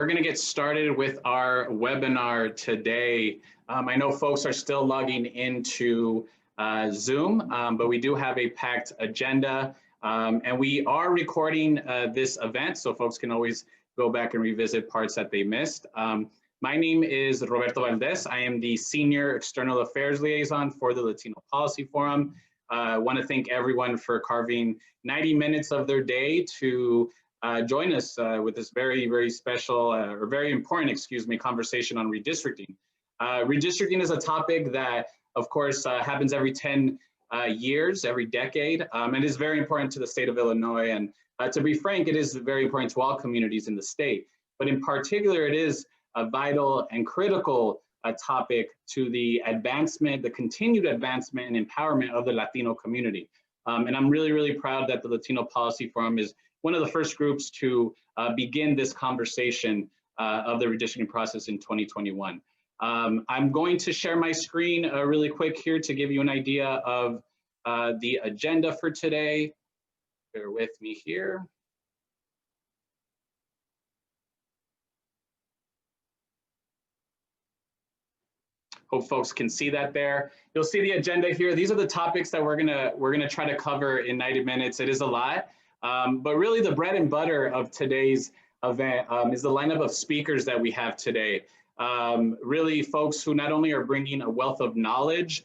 We're going to get started with our webinar today. I know folks are still logging into Zoom, but we do have a packed agenda, and we are recording this event, so folks can always go back and revisit parts that they missed. My name is Roberto Valdez. I am the Senior External Affairs Liaison for the Latino Policy Forum. I want to thank everyone for carving 90 minutes of their day to join us with this very special or very important, conversation on redistricting. Redistricting is a topic that, of course, happens every 10 years, every decade, and is very important to the state of Illinois. And to be frank, it is very important to all communities in the state. But in particular, it is a vital and critical topic to the advancement, the continued advancement and empowerment of the Latino community. And I'm really proud that the Latino Policy Forum is one of the first groups to begin this conversation of the redistricting process in 2021. I'm going to share my screen really quick here to give you an idea of the agenda for today. Bear with me here. Hope folks can see that there. You'll see the agenda here. These are the topics that we're gonna try to cover in 90 minutes. It is a lot. But really the bread and butter of today's event is the lineup of speakers that we have today. Really folks who not only are bringing a wealth of knowledge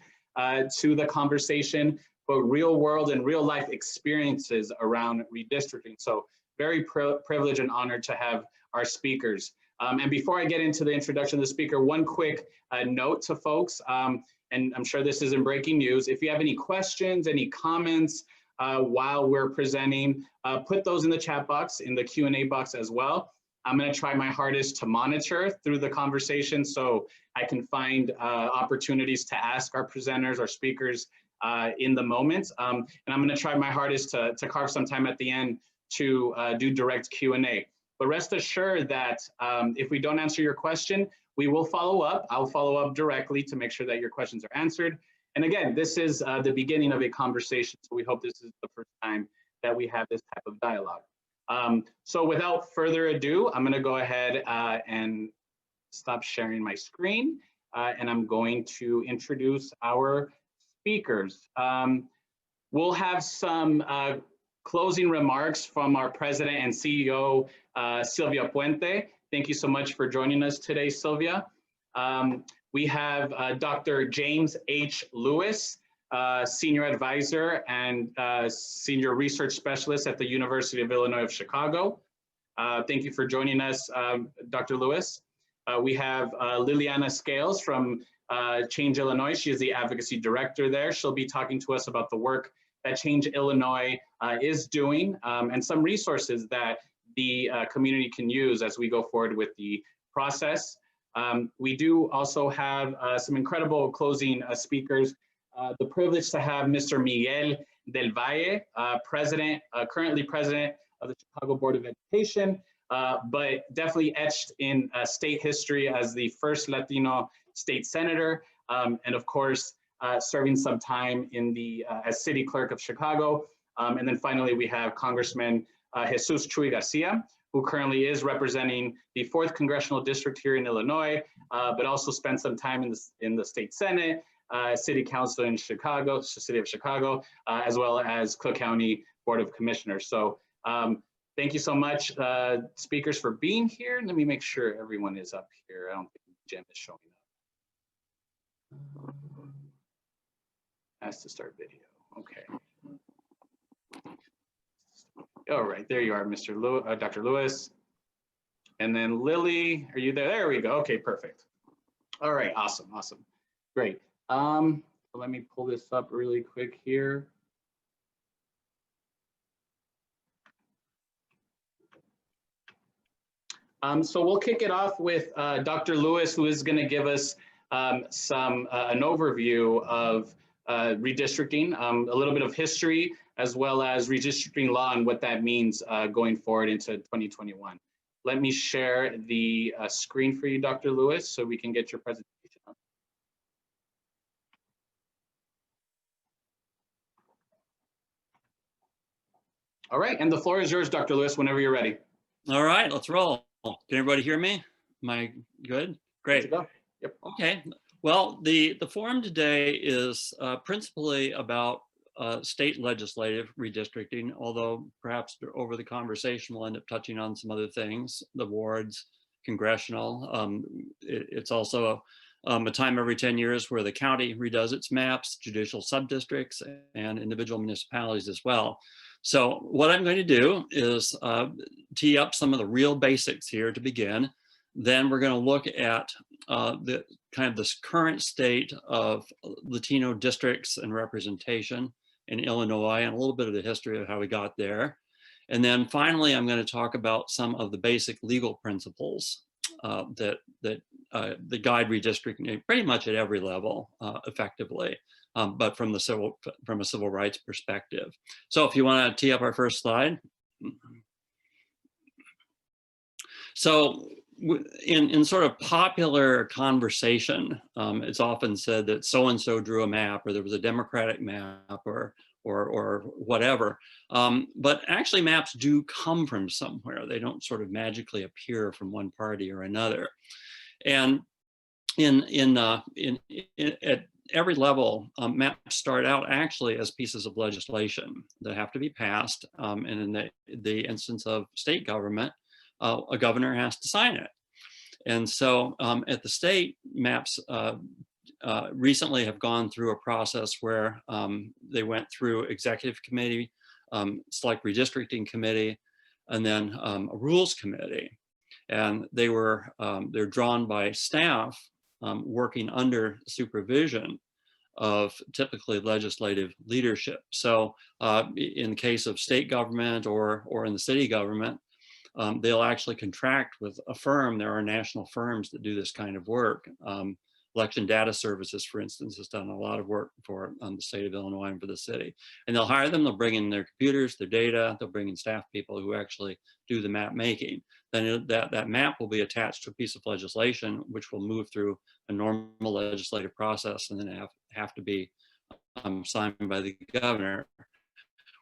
to the conversation, but real world and real life experiences around redistricting. So very privileged and honored to have our speakers. And before I get into the introduction of the speaker, one quick note to folks, and I'm sure this isn't breaking news. If you have any questions, any comments, while we're presenting, put those in the chat box, in the Q&A box as well. I'm going to try my hardest to monitor through the conversation so I can find opportunities to ask our presenters, our speakers in the moment. And I'm going to try my hardest to carve some time at the end to do direct Q&A. But rest assured that if we don't answer your question, we will follow up. I'll follow up directly to make sure that your questions are answered. And again, this is the beginning of a conversation, so we hope this is the first time that we have this type of dialogue. So without further ado, I'm going to go ahead and stop sharing my screen, and I'm going to introduce our speakers. We'll have some closing remarks from our President and CEO, Sylvia Puente. Thank you so much for joining us today, Sylvia. We have Dr. James H. Lewis, Senior Advisor and Senior Research Specialist at the University of Illinois of Chicago. Thank you for joining us, Dr. Lewis. We have Liliana Scales from Change Illinois. She is the Advocacy Director there. She'll be talking to us about the work that Change Illinois is doing and some resources that the community can use as we go forward with the process. We do also have some incredible closing speakers. The privilege to have Mr. Miguel Del Valle, currently president of the Chicago Board of Education, but definitely etched in state history as the first Latino state senator, and of course, serving some time in the as city clerk of Chicago. And then finally, we have Congressman Jesus Chuy Garcia, who currently is representing the 4th Congressional District here in Illinois, but also spent some time in the state Senate, City Council in Chicago, City of Chicago, as well as Cook County Board of Commissioners. So thank you so much, speakers, for being here. Let me make sure everyone is up here. I don't think Jim is showing up. Has to start video. Okay. All right, there you are, Dr. Lewis. And then Lily, are you there? There we go. Okay, perfect. All right, awesome, great. So let me pull this up really quick here. So we'll kick it off with Dr. Lewis, who is going to give us an overview of redistricting, a little bit of history, as well as redistricting law and what that means going forward into 2021. Let me share the screen for you, Dr. Lewis, so we can get your presentation up. All right, and the floor is yours, Dr. Lewis, whenever you're ready. All right, let's roll. Can everybody hear me? Am I good? Great. Go. Yep. Okay. Well, the forum today is principally about state legislative redistricting, although perhaps over the conversation we'll end up touching on some other things, the wards, congressional. It's also a time every 10 years where the county redoes its maps, judicial subdistricts, and individual municipalities as well. So what I'm going to do is tee up some of the real basics here to begin. Then we're going to look at the kind of this current state of Latino districts and representation in Illinois, and a little bit of the history of how we got there. And then finally, I'm going to talk about some of the basic legal principles that guide redistricting pretty much at every level effectively, but from a civil rights perspective. So if you want to tee up our first slide. So in sort of popular conversation, it's often said that so-and-so drew a map, or there was a Democratic map, or whatever. But actually maps do come from somewhere. They don't sort of magically appear from one party or another. And at every level, maps start out actually as pieces of legislation that have to be passed. And in the instance of state government, a governor has to sign it. And so at the state, maps recently have gone through a process where they went through executive committee, select redistricting committee, and then a rules committee. And they're drawn by staff working under supervision of typically legislative leadership. So in the case of state government or in the city government, they'll actually contract with a firm. There are national firms that do this kind of work. Election Data Services, for instance, has done a lot of work for the state of Illinois and for the city. And they'll hire them, they'll bring in their computers, their data, they'll bring in staff people who actually do the map making. Then that map will be attached to a piece of legislation, which will move through a normal legislative process and then have to be signed by the governor.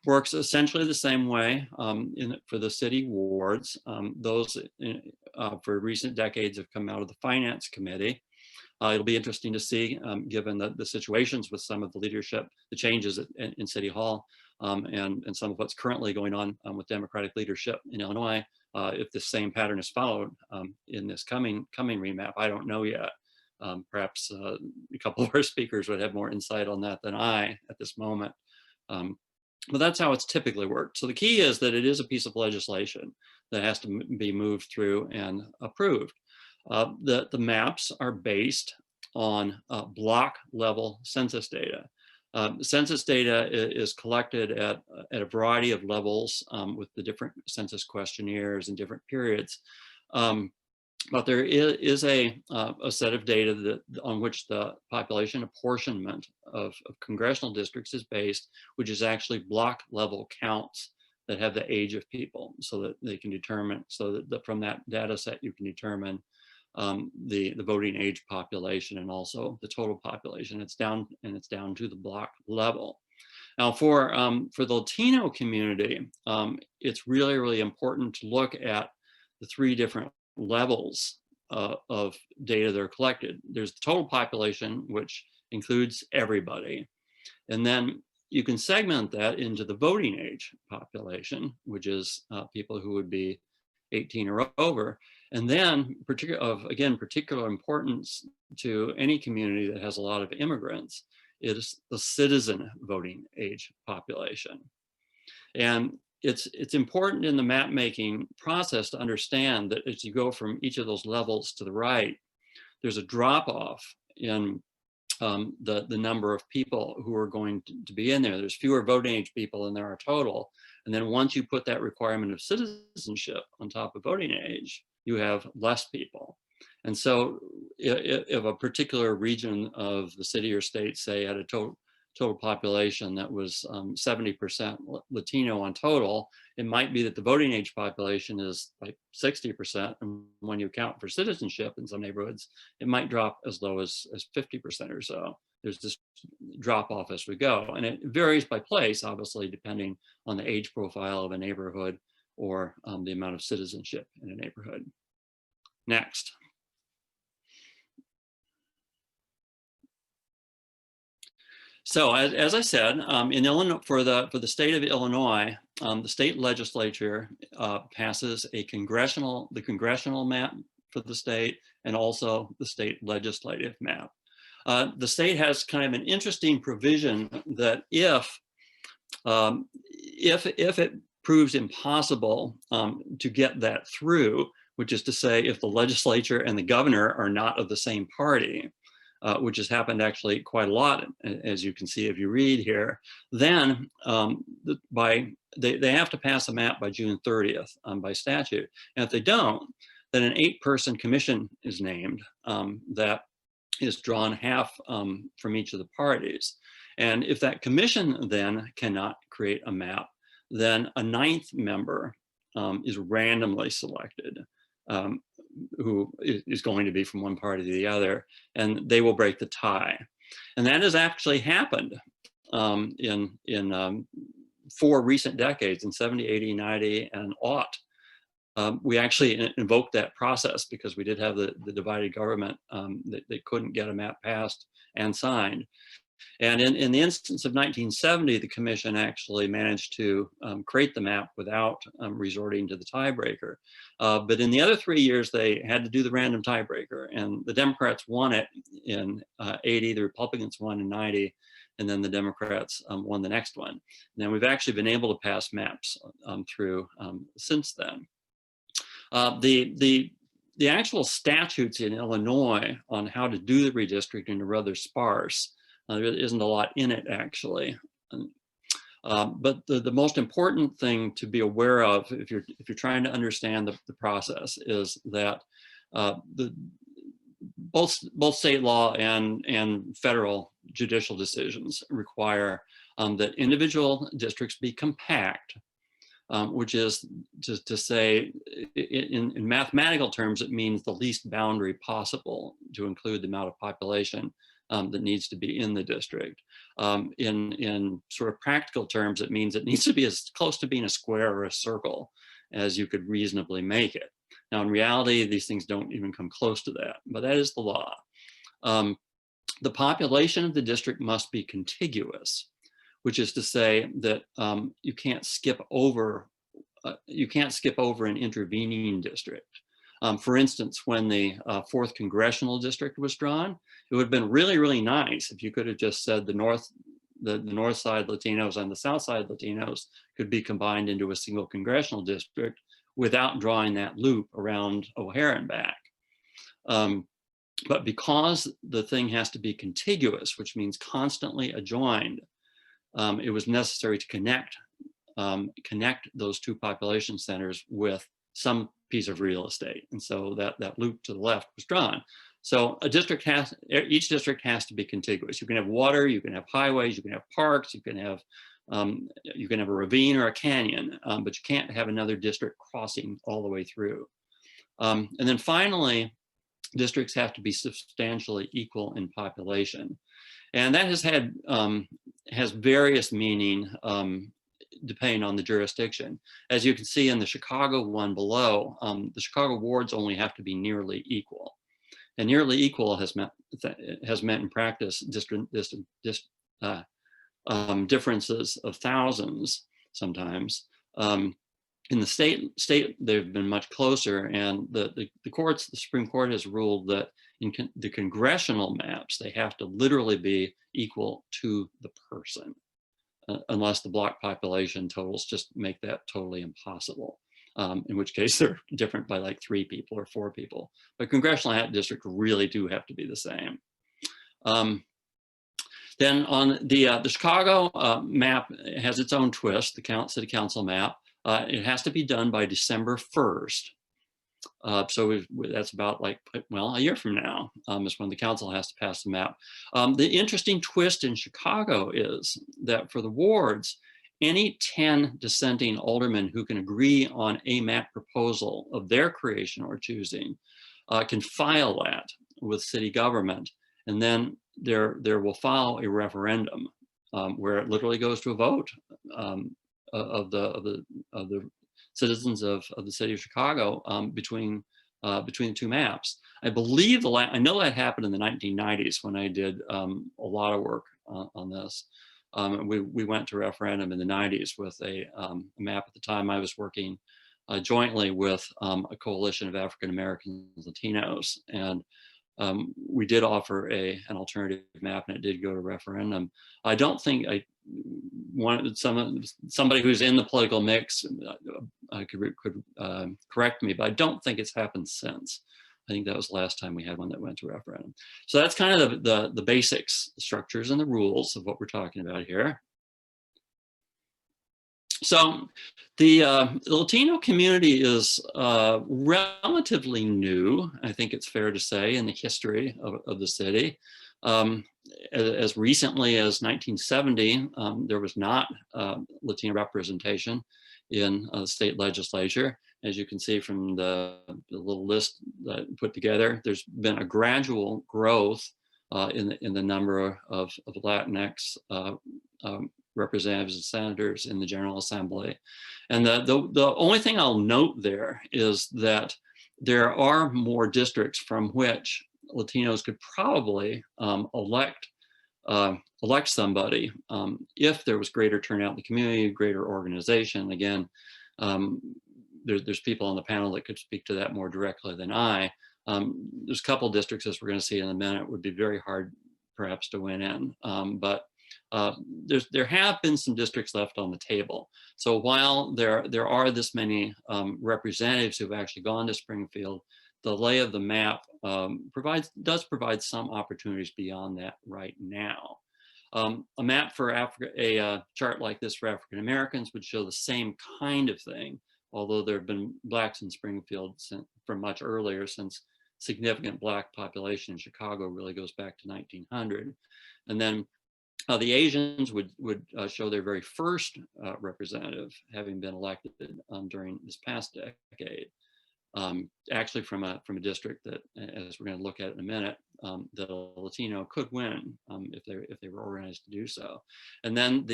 Works essentially the same way for the city wards. Those for recent decades have come out of the Finance Committee. It'll be interesting to see, given the situations with some of the leadership, the changes in City Hall, and some of what's currently going on with Democratic leadership in Illinois, if the same pattern is followed in this coming remap. I don't know yet. Perhaps a couple of our speakers would have more insight on that than I at this moment. But that's how it's typically worked. So the key is that it is a piece of legislation that has to be moved through and approved. The maps are based on block level census data. Census data is collected at a variety of levels with the different census questionnaires and different periods. But there is a set of data on which the population apportionment of congressional districts is based, which is actually block level counts that have the age of people, so that they can determine, so that from that data set you can determine the voting age population and also the total population. It's down to the block level. Now for the Latino community, it's really, really important to look at the three different levels of data that are collected. There's the total population, which includes everybody. And then you can segment that into the voting age population, which is people who would be 18 or over. And then particular importance to any community that has a lot of immigrants is the citizen voting age population. And it's important in the map making process to understand that as you go from each of those levels to the right, there's a drop off in the number of people who are going to be in there. There's fewer voting age people than there are total. And then once you put that requirement of citizenship on top of voting age, you have less people. And so if a particular region of the city or state, say, had a total population that was 70% Latino on total, it might be that the voting age population is like 60%. And when you account for citizenship in some neighborhoods, it might drop as low as 50% or so. There's this drop off as we go. And it varies by place, obviously, depending on the age profile of a neighborhood or the amount of citizenship in a neighborhood. Next. So as I said, in Illinois, for the state of Illinois, the state legislature passes the congressional map for the state, and also the state legislative map. The state has kind of an interesting provision that if it proves impossible to get that through, which is to say, if the legislature and the governor are not of the same party, which has happened actually quite a lot, as you can see if you read here, then they have to pass a map by June 30th by statute. And if they don't, then an 8-person commission is named that is drawn half from each of the parties. And if that commission then cannot create a map, then a 9th member is randomly selected, who is going to be from one party to the other, and they will break the tie. And that has actually happened in 4 recent decades, in 70, 80, 90, and aught. We actually invoked that process because we did have the divided government that they couldn't get a map passed and signed. And in the instance of 1970, the commission actually managed to create the map without resorting to the tiebreaker. But in the other 3 years, they had to do the random tiebreaker, and the Democrats won it in 80, the Republicans won in 90, and then the Democrats won the next one. Now we've actually been able to pass maps through since then. The actual statutes in Illinois on how to do the redistricting are rather sparse. There isn't a lot in it, actually. But the most important thing to be aware of if you're trying to understand the process is that both state law and federal judicial decisions require that individual districts be compact, which is to say, in mathematical terms, it means the least boundary possible to include the amount of population that needs to be in the district. In sort of practical terms, it means it needs to be as close to being a square or a circle as you could reasonably make it. Now, in reality, these things don't even come close to that, but that is the law. The population of the district must be contiguous, which is to say that you can't skip over an intervening district. For instance, when the 4th congressional district was drawn, it would have been really, really nice if you could have just said the north side Latinos and the south side Latinos could be combined into a single congressional district without drawing that loop around O'Hare and back. But because the thing has to be contiguous, which means constantly adjoined, it was necessary to connect those 2 population centers with some piece of real estate. And so that loop to the left was drawn. So each district has to be contiguous. You can have water, you can have highways, you can have parks, you can have a ravine or a canyon, but you can't have another district crossing all the way through. And then finally, districts have to be substantially equal in population. And that has various meaning depending on the jurisdiction. As you can see in the Chicago one below, the Chicago wards only have to be nearly equal. And nearly equal has meant in practice differences of thousands sometimes. In the state, they've been much closer, and the Supreme Court has ruled that in the congressional maps, they have to literally be equal to the person, unless the block population totals just make that totally impossible, in which case they're different by like 3 people or 4 people. But congressional districts really do have to be the same. Then on the Chicago map has its own twist, the city council map. It has to be done by December 1st. So that's about a year from now is when the council has to pass the map. The interesting twist in Chicago is that for the wards, any 10 dissenting aldermen who can agree on a map proposal of their creation or choosing can file that with city government, and then there will follow a referendum where it literally goes to a vote of the citizens of the city of Chicago between between the two maps. I believe I know that happened in the 1990s when I did a lot of work on this. We went to referendum in the 90s with a map. At the time I was working jointly with a coalition of African American Latinos, and we did offer an alternative map, and it did go to referendum. I don't think somebody who's in the political mix could correct me, but I don't think it's happened since. I think that was the last time we had one that went to referendum. So that's kind of the basics, the structures and the rules of what we're talking about here. So the Latino community is relatively new, I think it's fair to say, in the history of the city. As recently as 1970, there was not Latino representation in the state legislature. As you can see from the little list that I put together, there's been a gradual growth in the number of Latinx representatives and senators in the General Assembly. And the only thing I'll note there is that there are more districts from which Latinos could probably elect somebody if there was greater turnout in the community, greater organization. Again, there's people on the panel that could speak to that more directly than I. There's a couple of districts, as we're going to see in a minute, would be very hard perhaps to win in, but there have been some districts left on the table. So while there are this many representatives who've actually gone to Springfield, the lay of the map does provide some opportunities beyond that right now. A map for Africa, a chart like this for African Americans would show the same kind of thing, although there have been blacks in Springfield from much earlier, since significant black population in Chicago really goes back to 1900. And then the Asians would show their very first representative having been elected during this past decade. Actually from a district that, as we're going to look at in a minute, that a Latino could win if they were organized to do so. And then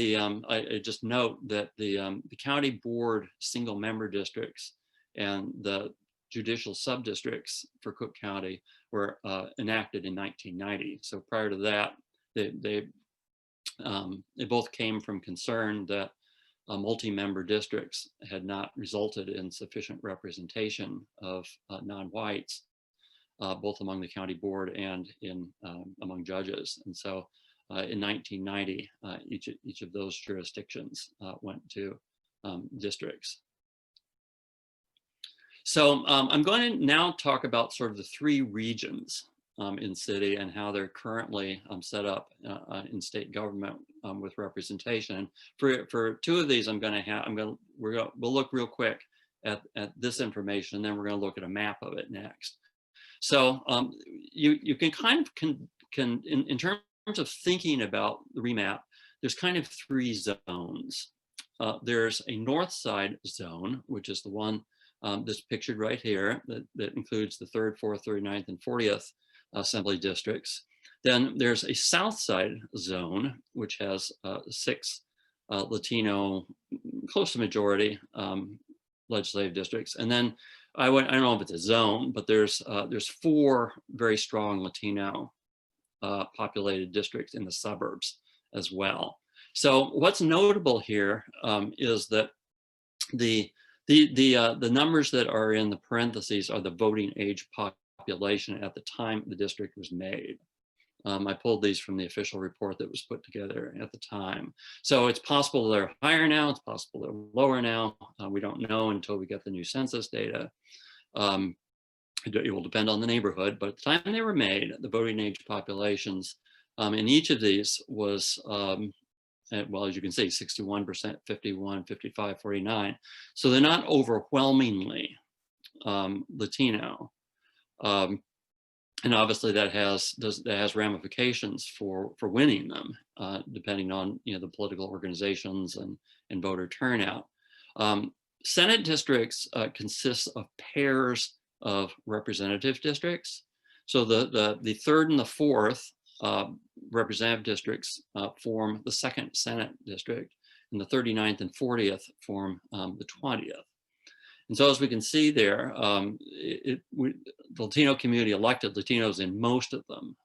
I just note that the county board single member districts and the judicial sub-districts for Cook County were enacted in 1990. So prior to that, they both came from concern that multi-member districts had not resulted in sufficient representation of non-whites, both among the county board and among judges. And so in 1990, each of those jurisdictions went to districts. So I'm going to now talk about sort of the three regions in city and how they're currently set up in state government with representation. For two of these, we'll look real quick at this information, and then we're going to look at a map of it next. So you can kind of in terms of thinking about the remap, there's kind of three zones. There's a north side zone, which is the one that's pictured right here, that includes the 3rd, 4th, 39th, and 40th assembly districts. Then there's a south side zone, which has 6 Latino, close to majority legislative districts. And then I don't know if it's a zone, but there's 4 very strong Latino populated districts in the suburbs as well. So what's notable here is that the numbers that are in the parentheses are the voting age population at the time the district was made. I pulled these from the official report that was put together at the time. So it's possible they're higher now, it's possible they're lower now. We don't know until we get the new census data. It will depend on the neighborhood, but at the time they were made, the voting age populations in each of these was, well, as you can see, 61%, 51, 55, 49. So they're not overwhelmingly Latino. And obviously that has ramifications for winning them, depending on the political organizations and voter turnout. Senate districts consist of pairs of representative districts. So the 3rd and the 4th representative districts form the 2nd Senate district, and the 39th and 40th form the 20th. And so as we can see there, the Latino community elected Latinos in most of them,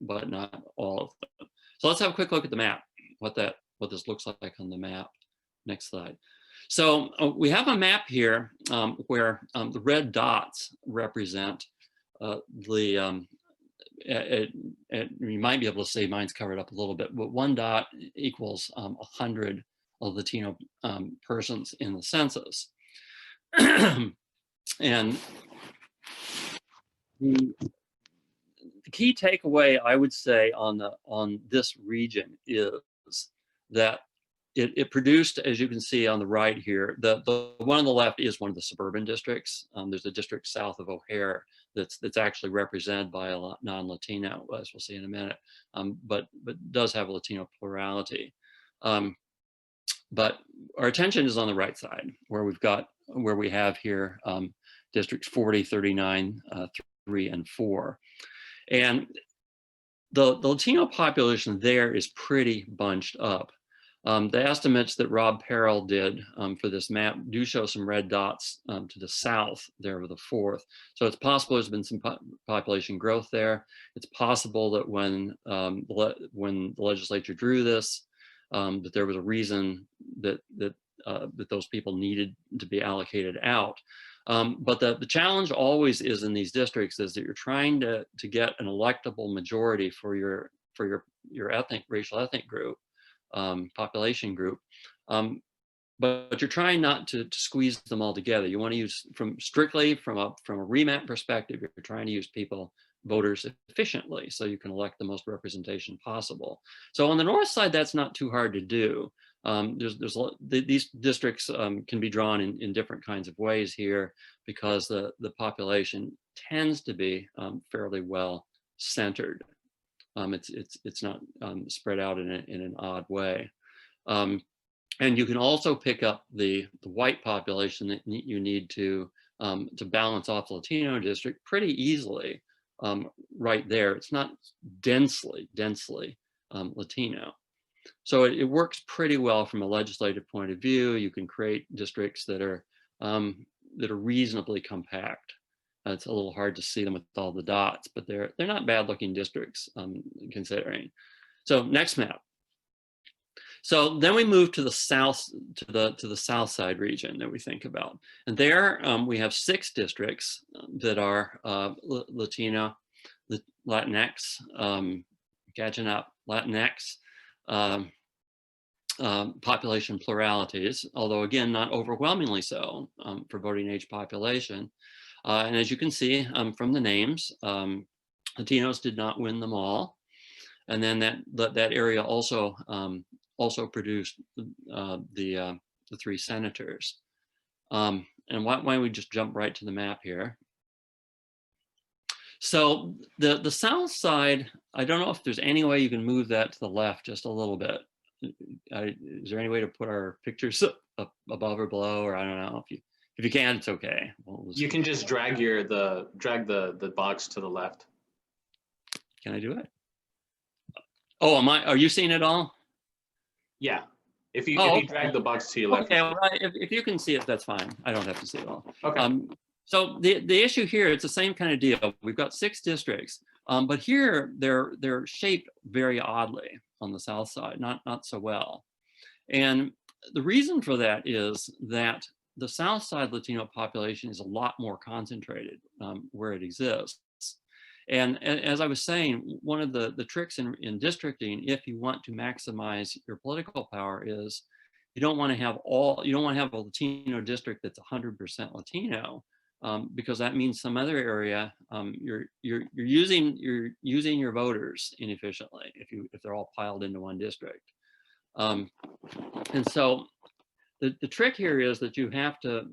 but not all of them. So let's have a quick look at the map, what this looks like on the map. Next slide. So we have a map here where the red dots represent you might be able to see mine's covered up a little bit, but one dot equals 100 Latino persons in the census. And the key takeaway, I would say, on this region is that it produced, as you can see on the right here, the one on the left is one of the suburban districts. There's a district south of O'Hare that's actually represented by a non-Latino, as we'll see in a minute, but does have a Latino plurality. But our attention is on the right side, where we have here districts 40, 39, 3, and 4. And the Latino population there is pretty bunched up. The estimates that Rob Perrell did for this map do show some red dots to the south there of the 4th. So it's possible there's been some population growth there. It's possible that when the legislature drew this, that there was a reason that those people needed to be allocated out. But the challenge always is in these districts is that you're trying to get an electable majority for your racial ethnic group, population group, but you're trying not to squeeze them all together. You want to use strictly from a remap perspective. You're trying to use voters efficiently so you can elect the most representation possible. So on the north side, that's not too hard to do. These districts can be drawn in different kinds of ways here because the population tends to be fairly well centered. It's not spread out in an odd way. And you can also pick up the white population that you need to balance off the Latino district pretty easily right there. It's not densely Latino. So it works pretty well from a legislative point of view. You can create districts that are reasonably compact. It's a little hard to see them with all the dots, but they're not bad looking districts considering. So next map. So then we move to the south, to the south side region that we think about, and there we have 6 districts that are Latino, Latinx, catching up, Latinx. Population pluralities, although again, not overwhelmingly so for voting age population. And as you can see from the names, Latinos did not win them all. And then that area also produced the 3 senators. And why don't we just jump right to the map here? So the south side, I don't know if there's any way you can move that to the left just a little bit. Is there any way to put our pictures up above or below, or I don't know, if you can, it's okay. You can just drag the box to the left. Can I do it? Oh, are you seeing it all? Yeah. If you drag the box to your left. Okay, well, if you can see it, that's fine. I don't have to see it all. Okay. So the issue here, it's the same kind of deal. We've got 6 districts, but here they're shaped very oddly on the south side, not so well. And the reason for that is that the south side Latino population is a lot more concentrated where it exists. And as I was saying, one of the tricks in districting, if you want to maximize your political power, is you don't want to have a Latino district that's 100% Latino, because that means some other area you're using your voters inefficiently if they're all piled into one district. And so the trick here is that you have to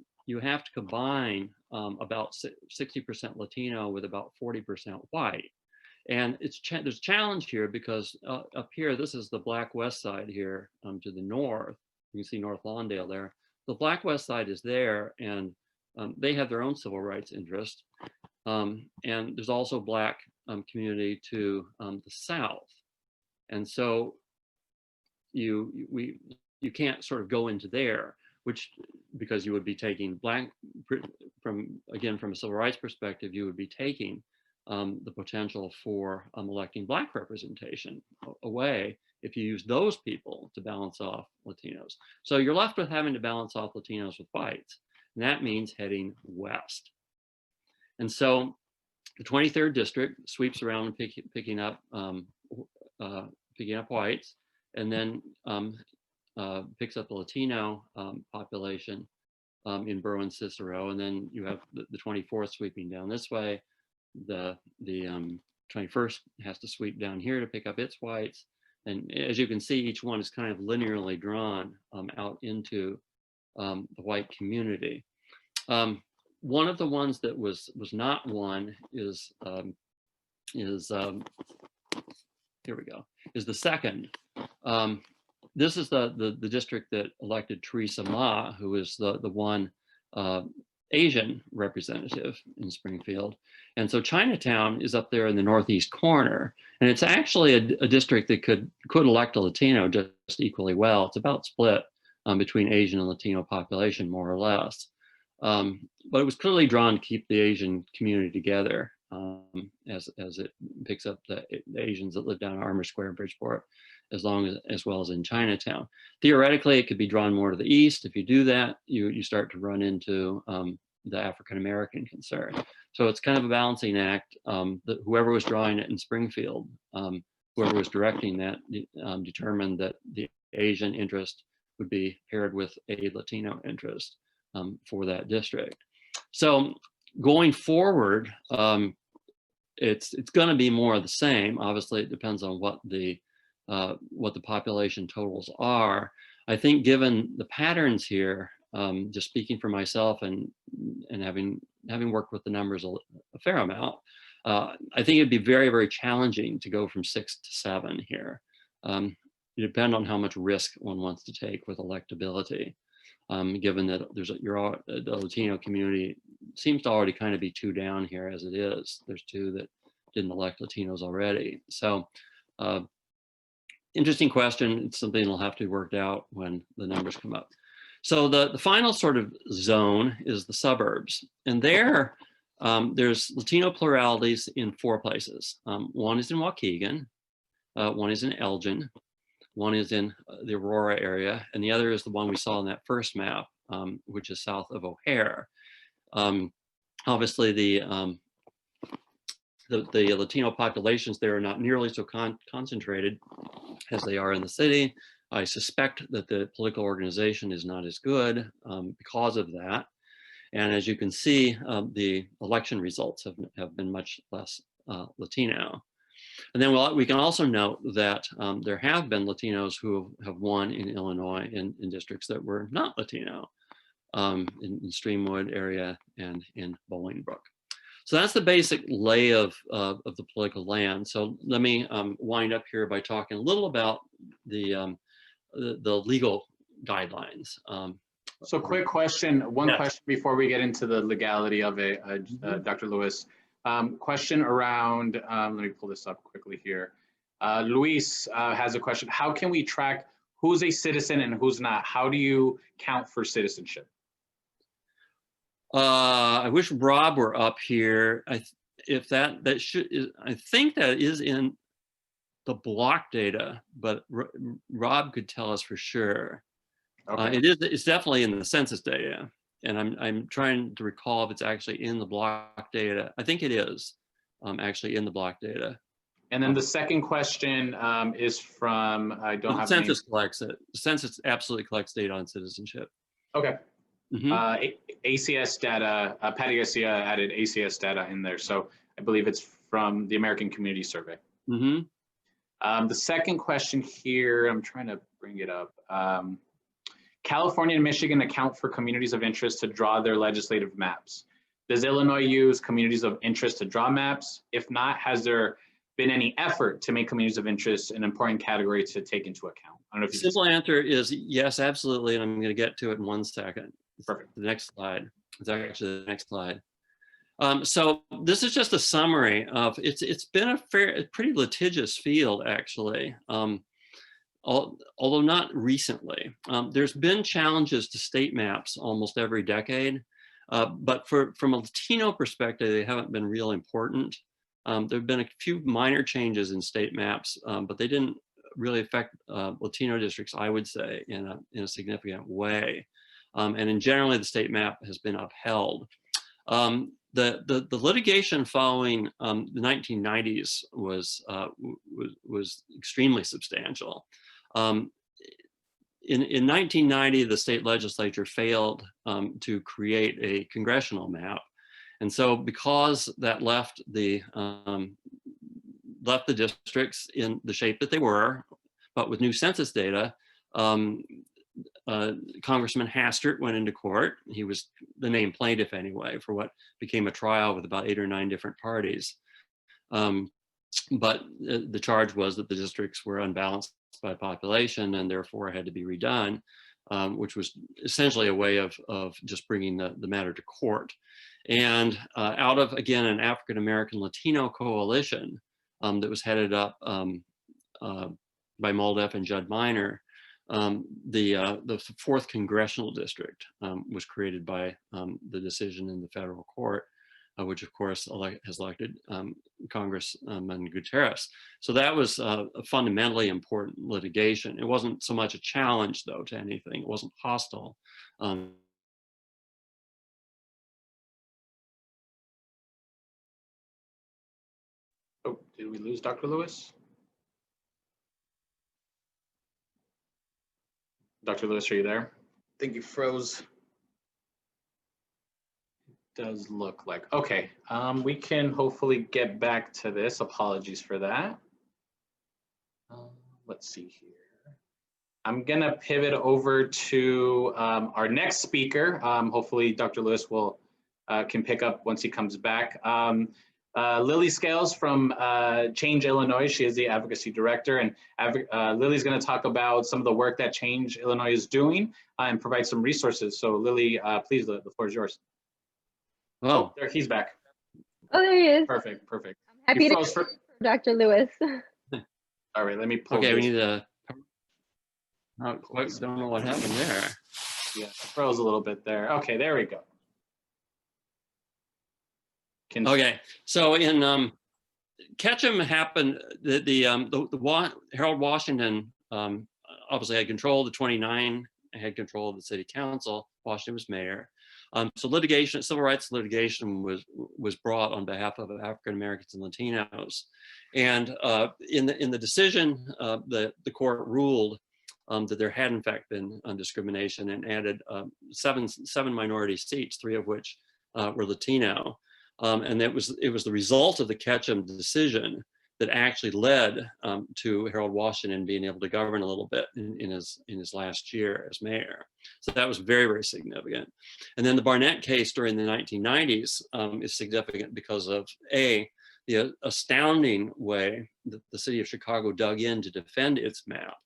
combine about 60% Latino with about 40% white. And there's a challenge here because up here, this is the Black West Side here to the north. You can see North Lawndale there. The Black West Side is there, and they have their own civil rights interest. And there's also Black community to the south. And so you can't sort of go into there. which, because you would be taking from a civil rights perspective, you would be taking the potential for electing Black representation away if you use those people to balance off Latinos. So you're left with having to balance off Latinos with whites, and that means heading west. And so the 23rd district sweeps around and picking up whites, and then picks up the Latino population in Burr and Cicero, and then you have the 24th sweeping down this way. The 21st has to sweep down here to pick up its whites, and as you can see, each one is kind of linearly drawn out into the white community. One of the ones that was not one is here we go, is the second. This is the district that elected Theresa Ma, who is the one Asian representative in Springfield. And so Chinatown is up there in the northeast corner, and it's actually a district that could elect a Latino just equally well. It's about split between Asian and Latino population, more or less. But it was clearly drawn to keep the Asian community together as it picks up the Asians that live down Armour Square in Bridgeport, as well as in Chinatown. Theoretically, it could be drawn more to the east. If you do that, you start to run into the African-American concern. So it's kind of a balancing act that whoever was drawing it in Springfield, whoever was directing that, determined that the Asian interest would be paired with a Latino interest for that district. So going forward, it's going to be more of the same. Obviously, it depends on what the population totals are. I think given the patterns here, just speaking for myself and having worked with the numbers a fair amount, I think it'd be very, very challenging to go from 6 to 7 here. It depends on how much risk one wants to take with electability, given that the Latino community seems to already kind of be 2 down here as it is. There's 2 that didn't elect Latinos already. So interesting question. It's something that'll have to be worked out when the numbers come up. So the final sort of zone is the suburbs. And there's Latino pluralities in 4 places. One is in Waukegan, one is in Elgin, one is in the Aurora area, and the other is the one we saw in that first map, which is south of O'Hare. Obviously, the Latino populations there are not nearly so concentrated as they are in the city. I suspect that the political organization is not as good because of that. And as you can see, the election results have been much less Latino. And then we can also note that there have been Latinos who have won in Illinois in districts that were not Latino, in Streamwood area and in Bolingbrook. So that's the basic lay of the political land. So let me wind up here by talking a little about the legal guidelines. So quick question, question before we get into the legality of it, Dr. Lewis. Question around, let me pull this up quickly here. Luis has a question. How can we track who's a citizen and who's not? How do you count for citizenship? I wish Rob were up here. I think that is in the block data, but Rob could tell us for sure. Okay. It's definitely in the census data, and I'm trying to recall if it's actually in the block data. I think it is actually in the block data. And then the second question is from, I don't have census collects it. The census absolutely collects data on citizenship. Okay. ACS data, Patty Garcia added ACS data in there. So I believe it's from the American Community Survey. The second question here, I'm trying to bring it up. California and Michigan account for communities of interest to draw their legislative maps. Does Illinois use communities of interest to draw maps? If not, has there been any effort to make communities of interest an important category to take into account? I don't know if you simple answer is yes, absolutely. And I'm going to get to it in 1 second. Perfect. The next slide. It's actually the next slide. So this is just a summary of it's been a pretty litigious field, actually. although not recently. There's been challenges to state maps almost every decade, but from a Latino perspective, they haven't been real important. There have been a few minor changes in state maps, but they didn't really affect Latino districts, I would say, in a significant way. And in generally, the state map has been upheld. The litigation following the 1990s was extremely substantial. In 1990, the state legislature failed to create a congressional map. And so because that left the districts in the shape that they were, but with new census data, Congressman Hastert went into court. He was the named plaintiff anyway for what became a trial with about 8 or 9 different parties. But the charge was that the districts were unbalanced by population and therefore had to be redone, which was essentially a way of just bringing the matter to court. And out of, again, an African-American Latino coalition that was headed up by Moldeff and Judd Minor, the 4th Congressional District was created by the decision in the federal court, which of course has elected Congressman Gutierrez. So that was a fundamentally important litigation. It wasn't so much a challenge though to anything. It wasn't hostile. Oh, did we lose Dr. Lewis? Dr. Lewis, are you there? I think you froze. Does look like, okay. We can hopefully get back to this. Apologies for that. Let's see here. I'm gonna pivot over to our next speaker. Hopefully Dr. Lewis can pick up once he comes back. Lily Scales from Change Illinois. She is the advocacy director, and Lily's going to talk about some of the work that Change Illinois is doing and provide some resources. So Lily, please, the floor is yours. Oh, there, he's back. Oh, there he is. Perfect, perfect. I'm happy to for Dr. Lewis. All right, let me pull okay, this. we need to, don't know what happened there. Yeah, froze a little bit there. Okay, there we go. Okay, so in Ketchum happened, Harold Washington obviously had control of the 29, had control of the city council. Washington was mayor. So litigation, civil rights litigation was brought on behalf of African Americans and Latinos. And in the decision, the court ruled that there had in fact been discrimination and added seven minority seats, 3 of which were Latino. And it was the result of the Ketchum decision that actually led to Harold Washington being able to govern a little bit in his last year as mayor. So that was very, very significant. And then the Barnett case during the 1990s is significant because of the astounding way that the city of Chicago dug in to defend its map.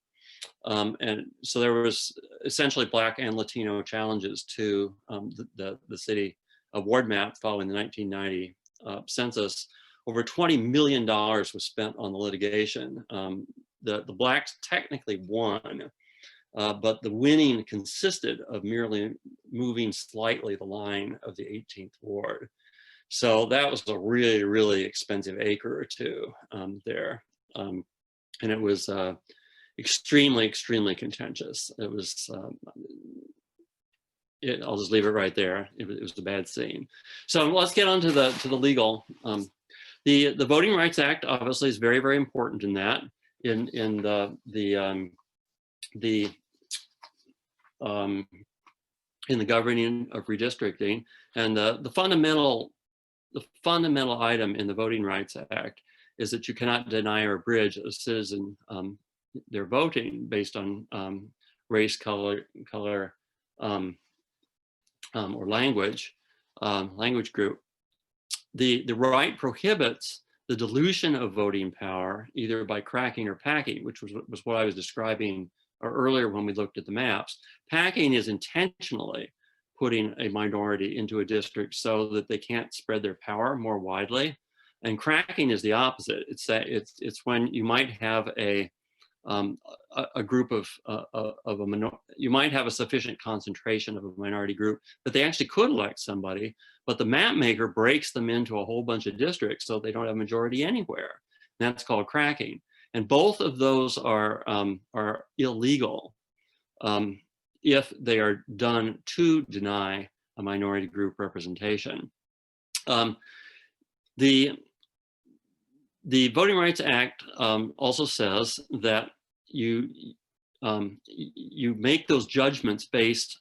And so there was essentially Black and Latino challenges to the city ward map following the 1990 census. Over $20 million was spent on the litigation. The Blacks technically won, but the winning consisted of merely moving slightly the line of the 18th ward. So that was a really, really expensive acre or two there. And it was extremely, extremely contentious. It was, I'll just leave it right there. It was a bad scene. So let's get on to the legal. The Voting Rights Act obviously is very, very important in that. In the governing of redistricting, and the fundamental item in the Voting Rights Act is that you cannot deny or abridge a citizen their voting based on race, color, or language group. The right prohibits the dilution of voting power either by cracking or packing, which was what I was describing earlier when we looked at the maps. Packing is intentionally putting a minority into a district so that they can't spread their power more widely. And cracking is the opposite. It's when you might have a a group of a minority, you might have a sufficient concentration of a minority group that they actually could elect somebody, but the map maker breaks them into a whole bunch of districts so they don't have a majority anywhere. And that's called cracking. And both of those are illegal if they are done to deny a minority group representation. The Voting Rights Act also says that you make those judgments based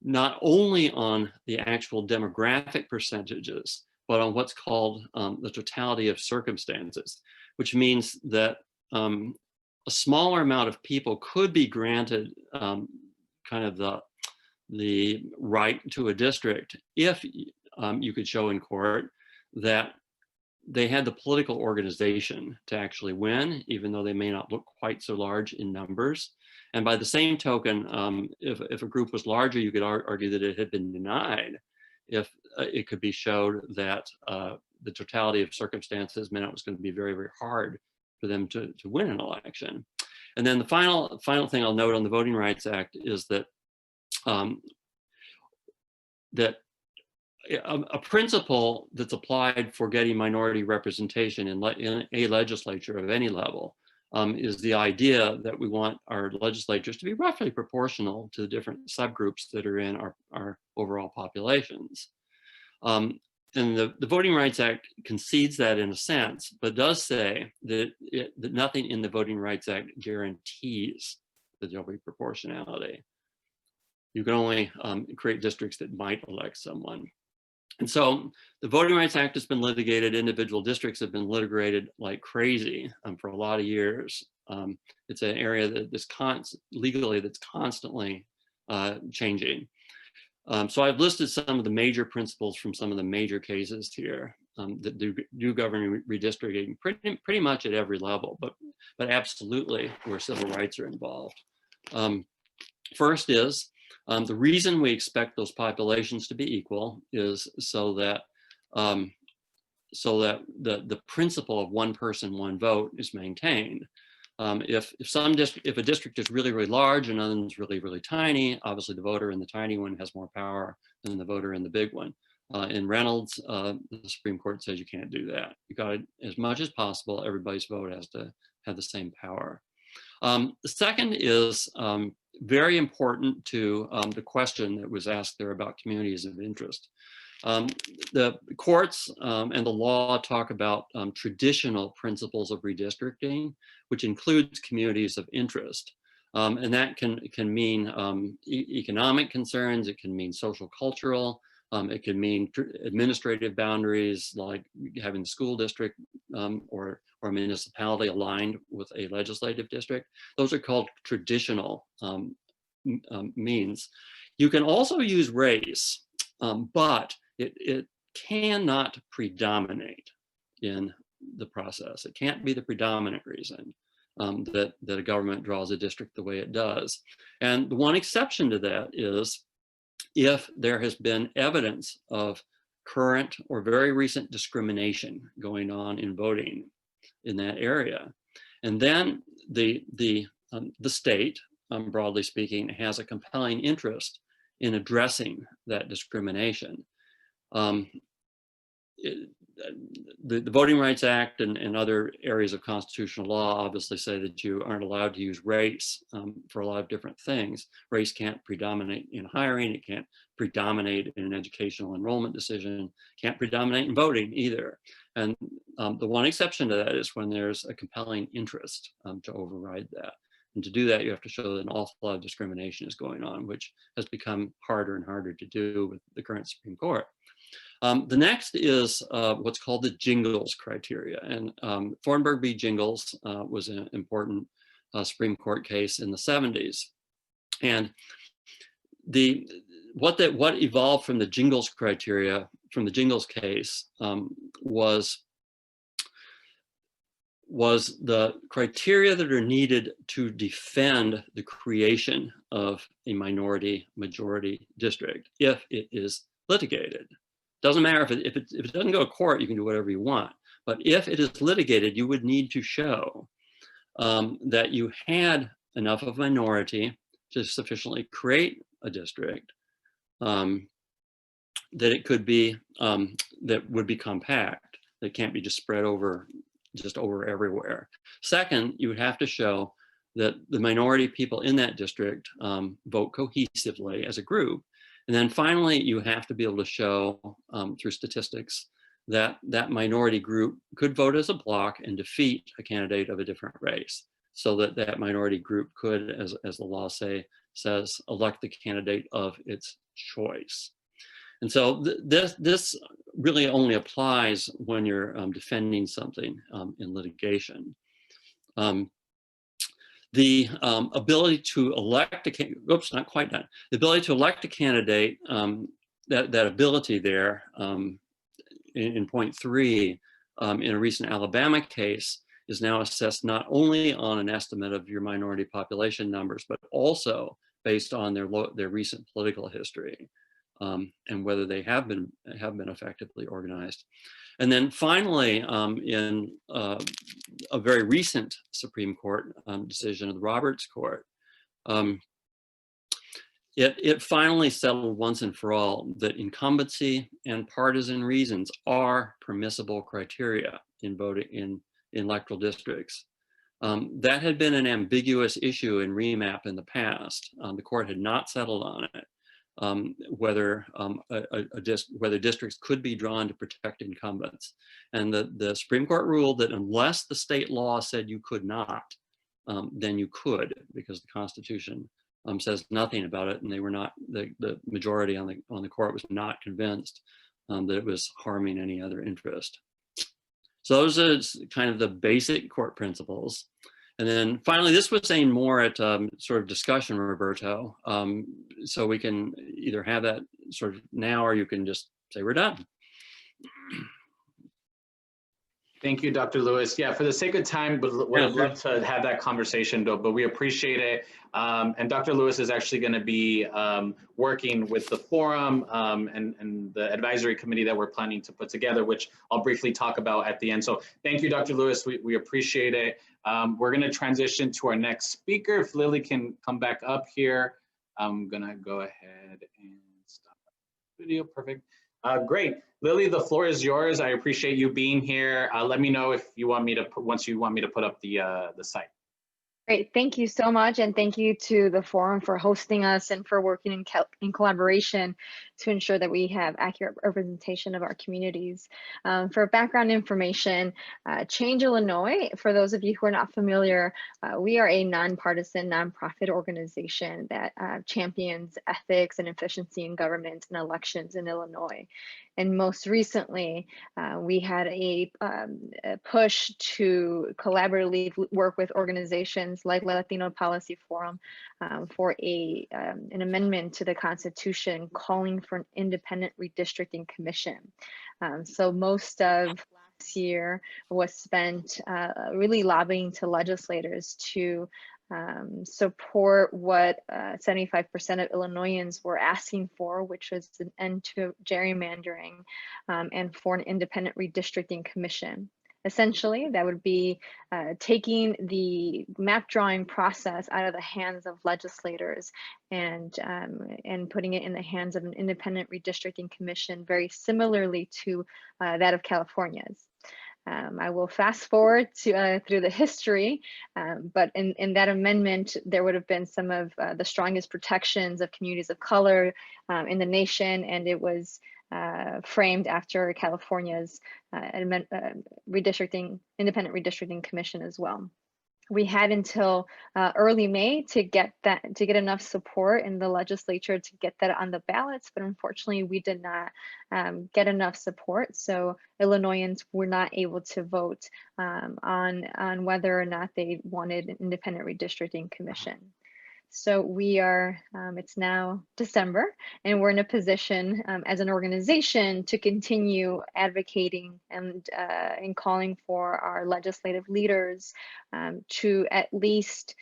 not only on the actual demographic percentages, but on what's called the totality of circumstances, which means that a smaller amount of people could be granted kind of the right to a district if you could show in court that they had the political organization to actually win, even though they may not look quite so large in numbers. And by the same token, if a group was larger, you could argue that it had been denied if it could be showed that the totality of circumstances meant it was going to be very, very hard for them to win an election. And then the final thing I'll note on the Voting Rights Act is that a principle that's applied for getting minority representation in a legislature of any level is the idea that we want our legislatures to be roughly proportional to the different subgroups that are in our overall populations. And the Voting Rights Act concedes that in a sense, but does say that nothing in the Voting Rights Act guarantees that there'll be proportionality. You can only create districts that might elect someone. And so the Voting Rights Act has been litigated. Individual districts have been litigated like crazy for a lot of years. It's an area that is legally that's constantly changing. So I've listed some of the major principles from some of the major cases here that do govern redistricting pretty much at every level, but absolutely where civil rights are involved. First is, the reason we expect those populations to be equal is so that the principle of one person, one vote is maintained. If a district is really, really large and another one's really, really tiny, obviously the voter in the tiny one has more power than the voter in the big one. In Reynolds, the Supreme Court says you can't do that. You got to, as much as possible, everybody's vote has to have the same power. The second is very important to the question that was asked there about communities of interest. The courts and the law talk about traditional principles of redistricting, which includes communities of interest. And that can mean economic concerns, it can mean social cultural, it can mean administrative boundaries like having the school district or a municipality aligned with a legislative district. Those are called traditional means. You can also use race, but it cannot predominate in the process. It can't be the predominant reason that a government draws a district the way it does. And the one exception to that is if there has been evidence of current or very recent discrimination going on in voting in that area. And then the state, broadly speaking, has a compelling interest in addressing that discrimination. The Voting Rights Act and other areas of constitutional law obviously say that you aren't allowed to use race for a lot of different things. Race can't predominate in hiring, it can't predominate in an educational enrollment decision, can't predominate in voting either. And the one exception to that is when there's a compelling interest to override that. And to do that, you have to show that an awful lot of discrimination is going on, which has become harder and harder to do with the current Supreme Court. The next is what's called the Jingles criteria. And Thornburg v. Jingles was an important Supreme Court case in the 70s. And what evolved from the Jingles criteria, from the Jingles case, was the criteria that are needed to defend the creation of a minority majority district if it is litigated. Doesn't matter if it doesn't go to court, you can do whatever you want. But if it is litigated, you would need to show that you had enough of a minority to sufficiently create a district that it could be, that would be compact, that can't be just spread over, everywhere. Second, you would have to show that the minority people in that district vote cohesively as a group. And then finally, you have to be able to show through statistics that that minority group could vote as a bloc and defeat a candidate of a different race, so that that minority group could, as the law says, elect the candidate of its choice. And so this really only applies when you're defending something in litigation. The ability to elect not quite done. The ability to elect a candidate, that ability there in point 3 in a recent Alabama case is now assessed not only on an estimate of your minority population numbers, but also based on their recent political history and whether they have been effectively organized. And then finally, in a very recent Supreme Court decision of the Roberts Court, it finally settled once and for all that incumbency and partisan reasons are permissible criteria in voting in electoral districts. That had been an ambiguous issue in remap in the past. The court had not settled on it. Whether districts could be drawn to protect incumbents. And the Supreme Court ruled that unless the state law said you could not, then you could, because the Constitution says nothing about it, and they were not, the majority on the court was not convinced that it was harming any other interest. So those are kind of the basic court principles. And then finally, this was aimed more at sort of discussion, Roberto. So we can either have that sort of now, or you can just say we're done. Thank you, Dr. Lewis. Yeah, for the sake of time, would love to have that conversation, but we appreciate it. And Dr. Lewis is actually going to be working with the forum and the advisory committee that we're planning to put together, which I'll briefly talk about at the end. So thank you, Dr. Lewis. We appreciate it. We're going to transition to our next speaker. If Lily can come back up here, I'm going to go ahead and stop the video. Perfect. Great. Lily, the floor is yours. I appreciate you being here. Let me know if you want me to once you want me to put up the site. Great, thank you so much, and thank you to the forum for hosting us and for working in collaboration to ensure that we have accurate representation of our communities. For background information, Change Illinois, for those of you who are not familiar, we are a nonpartisan, nonprofit organization that champions ethics and efficiency in government and elections in Illinois. And most recently, we had a push to collaboratively work with organizations like Latino Policy Forum for an amendment to the Constitution calling for an independent redistricting commission. So most of last year was spent really lobbying to legislators to support what 75% of Illinoisans were asking for, which was an end to gerrymandering and for an independent redistricting commission. Essentially, that would be taking the map drawing process out of the hands of legislators and putting it in the hands of an independent redistricting commission, very similarly to that of California's. I will fast forward to through the history, but in that amendment, there would have been some of the strongest protections of communities of color in the nation, and it was framed after California's independent redistricting commission as well. We had until early May to get enough support in the legislature to get that on the ballots, but unfortunately we did not get enough support. So Illinoisans were not able to vote on whether or not they wanted an independent redistricting commission. So we are, it's now December, and we're in a position as an organization to continue advocating and calling for our legislative leaders to at least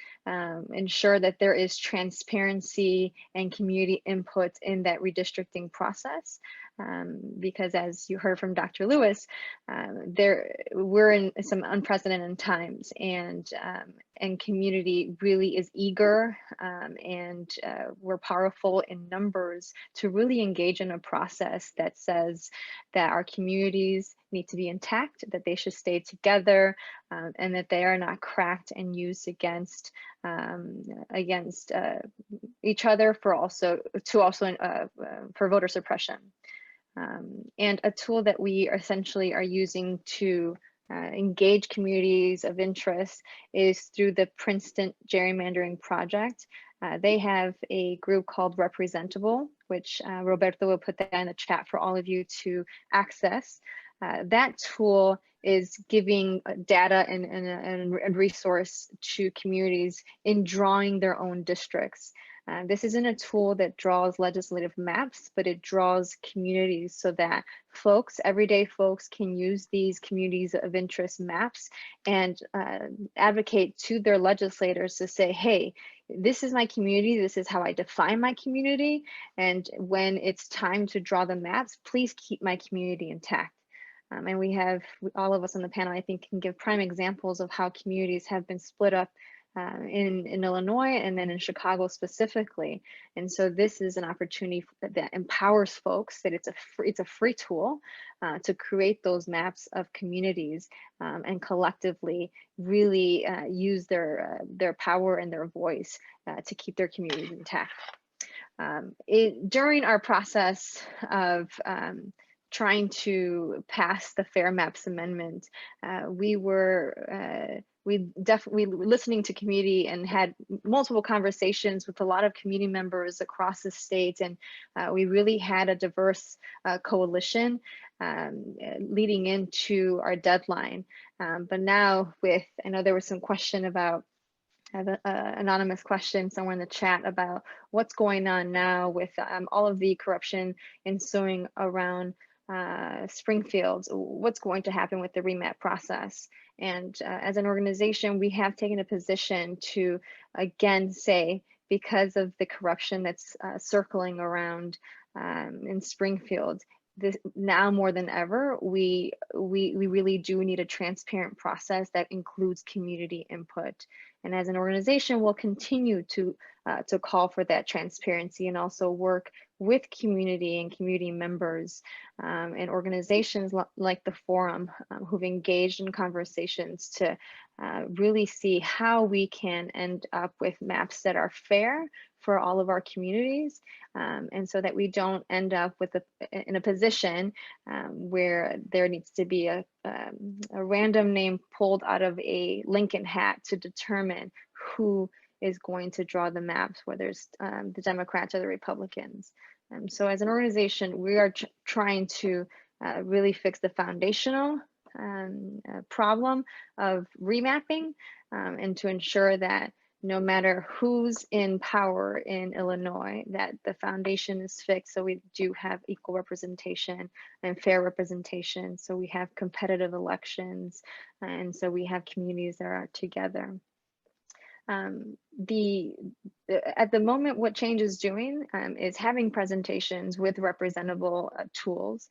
ensure that there is transparency and community input in that redistricting process. because as you heard from Dr. Lewis, we're in some unprecedented times, and community really is eager, and we're powerful in numbers to really engage in a process that says that our communities need to be intact, that they should stay together, and that they are not cracked and used against each other for voter suppression. And a tool that we essentially are using to engage communities of interest is through the Princeton Gerrymandering Project. They have a group called Representable, which Roberto will put that in the chat for all of you to access. That tool is giving data and resource to communities in drawing their own districts. This isn't a tool that draws legislative maps, but it draws communities so that everyday folks can use these communities of interest maps and advocate to their legislators to say, hey, this is my community, this is how I define my community, and when it's time to draw the maps, please keep my community intact. And we have, all of us on the panel, I think, can give prime examples of how communities have been split up in Illinois and then in Chicago specifically. And so this is an opportunity that empowers folks, that it's a free tool to create those maps of communities and collectively really use their power and their voice to keep their communities intact. During our process of trying to pass the Fair Maps Amendment, we definitely were listening to community and had multiple conversations with a lot of community members across the state, and we really had a diverse coalition leading into our deadline. But now I know there was some question about, I have an anonymous question somewhere in the chat about what's going on now with all of the corruption ensuing around Springfield. What's going to happen with the remap process? And as an organization, we have taken a position to again say, because of the corruption that's circling around in Springfield, now more than ever, we really do need a transparent process that includes community input. And as an organization, we'll continue to call for that transparency and also work with community and community members and organizations like the Forum who've engaged in conversations to really see how we can end up with maps that are fair for all of our communities, and so that we don't end up with in a position where there needs to be a random name pulled out of a Lincoln hat to determine who is going to draw the maps, whether it's the Democrats or the Republicans. So as an organization, we are trying to really fix the foundational problem of remapping and to ensure that no matter who's in power in Illinois, that the foundation is fixed so we do have equal representation and fair representation. So we have competitive elections, and so we have communities that are together. At the moment, what Change is doing is having presentations with representable tools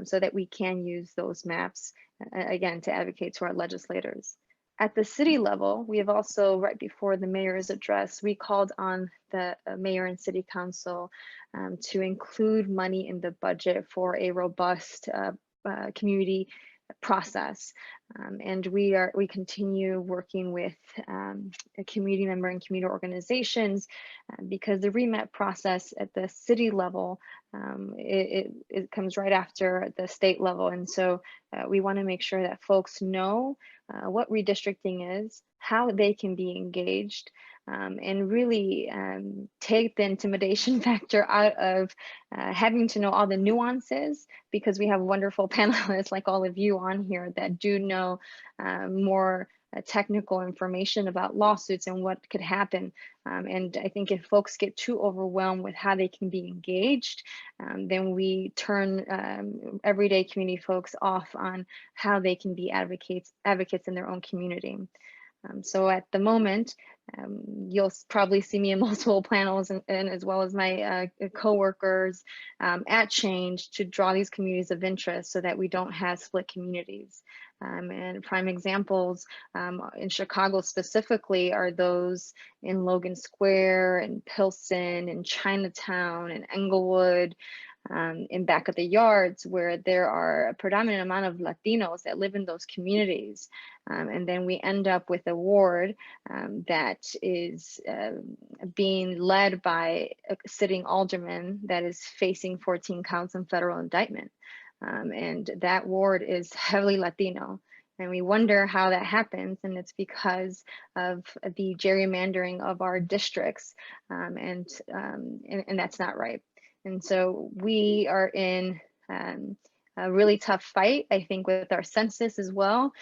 so that we can use those maps, again, to advocate to our legislators. At the city level, we have also, right before the mayor's address, we called on the mayor and city council to include money in the budget for a robust community process. And we continue working with a community member and community organizations because the remap process at the city level, it comes right after the state level. And so we want to make sure that folks know what redistricting is, how they can be engaged, and really take the intimidation factor out of having to know all the nuances, because we have wonderful panelists like all of you on here that do know more technical information about lawsuits and what could happen. And I think if folks get too overwhelmed with how they can be engaged, then we turn everyday community folks off on how they can be advocates in their own community. So at the moment, you'll probably see me in multiple panels and as well as my coworkers at Change to draw these communities of interest so that we don't have split communities. And prime examples in Chicago specifically are those in Logan Square and Pilsen and Chinatown and Englewood, in back of the yards, where there are a predominant amount of Latinos that live in those communities. And then we end up with a ward that is being led by a sitting alderman that is facing 14 counts in federal indictment. And that ward is heavily Latino. And we wonder how that happens, and it's because of the gerrymandering of our districts, and that's not right. And so we are in a really tough fight, I think, with our census as well,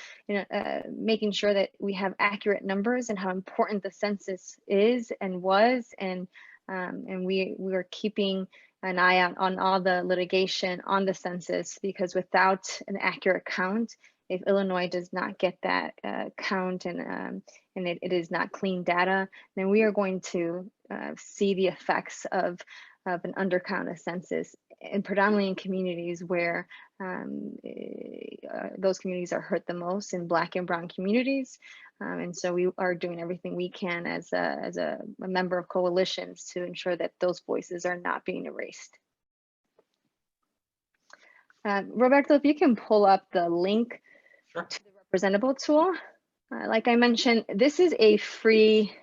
making sure that we have accurate numbers and how important the census is and was, and we are keeping an eye out on all the litigation on the census, because without an accurate count, if Illinois does not get that count and it is not clean data, then we are going to see the effects of an undercount of census, and predominantly in communities where those communities are hurt the most, in Black and Brown communities. And so we are doing everything we can as a member of coalitions to ensure that those voices are not being erased. Roberto, if you can pull up the link Sure. to the representable tool. Like I mentioned, this is a free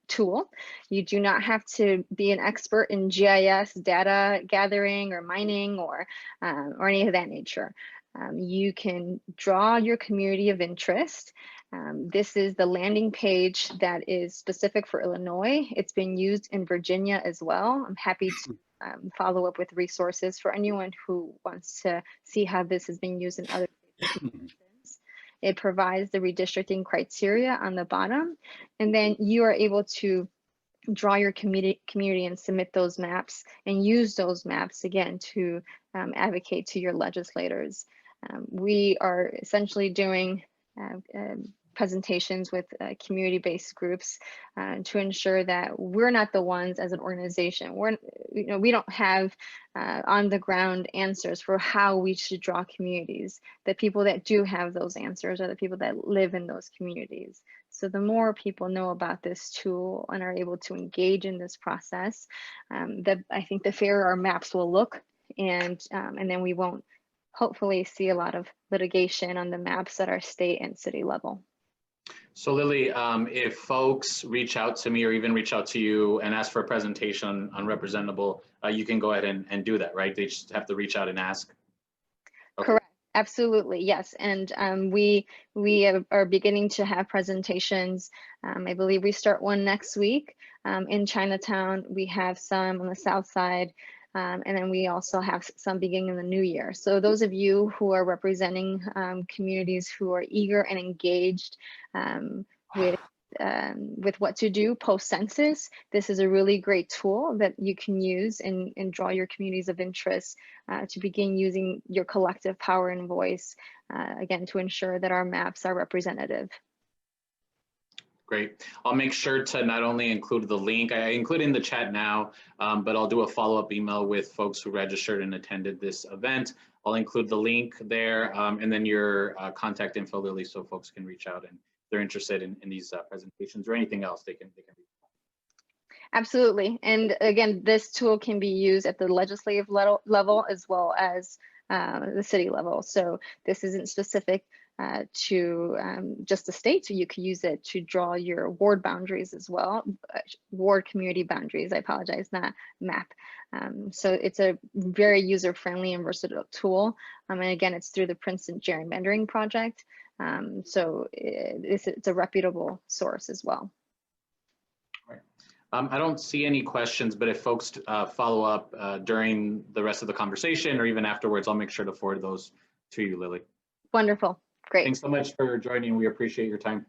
tool. You do not have to be an expert in GIS data gathering or mining or any of that nature. You can draw your community of interest. This is the landing page that is specific for Illinois. It's been used in Virginia as well. I'm happy to follow up with resources for anyone who wants to see how this is being used in other places. It provides the redistricting criteria on the bottom, and then you are able to draw your community and submit those maps and use those maps again to advocate to your legislators. We are essentially doing presentations with community-based groups to ensure that we're not the ones as an organization. We don't have on the ground answers for how we should draw communities. The people that do have those answers are the people that live in those communities. So the more people know about this tool and are able to engage in this process, I think the fairer our maps will look, and then we won't hopefully see a lot of litigation on the maps at our state and city level. So Lily, if folks reach out to me or even reach out to you and ask for a presentation on representable, you can go ahead and do that, right? They just have to reach out and ask. Okay. Correct. Absolutely, yes. And we are beginning to have presentations. I believe we start one next week in Chinatown. We have some on the South Side. And then we also have some beginning in the new year. So those of you who are representing communities who are eager and engaged with what to do post-census, this is a really great tool that you can use and draw your communities of interest to begin using your collective power and voice, again, to ensure that our maps are representative. Great. I'll make sure to not only include the link, I include in the chat now, but I'll do a follow-up email with folks who registered and attended this event. I'll include the link there and then your contact info, Lily, so folks can reach out and if they're interested in these presentations or anything else, they can reach out. Absolutely. And again, this tool can be used at the legislative level as well as the city level. So this isn't specific to just the state, so you could use it to draw your ward boundaries as well, ward community boundaries, I apologize, not map. So it's a very user-friendly and versatile tool. And again, it's through the Princeton Gerrymandering Project. So it's a reputable source as well. Right. I don't see any questions, but if folks follow up during the rest of the conversation or even afterwards, I'll make sure to forward those to you, Lily. Wonderful. Great. Thanks so much for joining. We appreciate your time.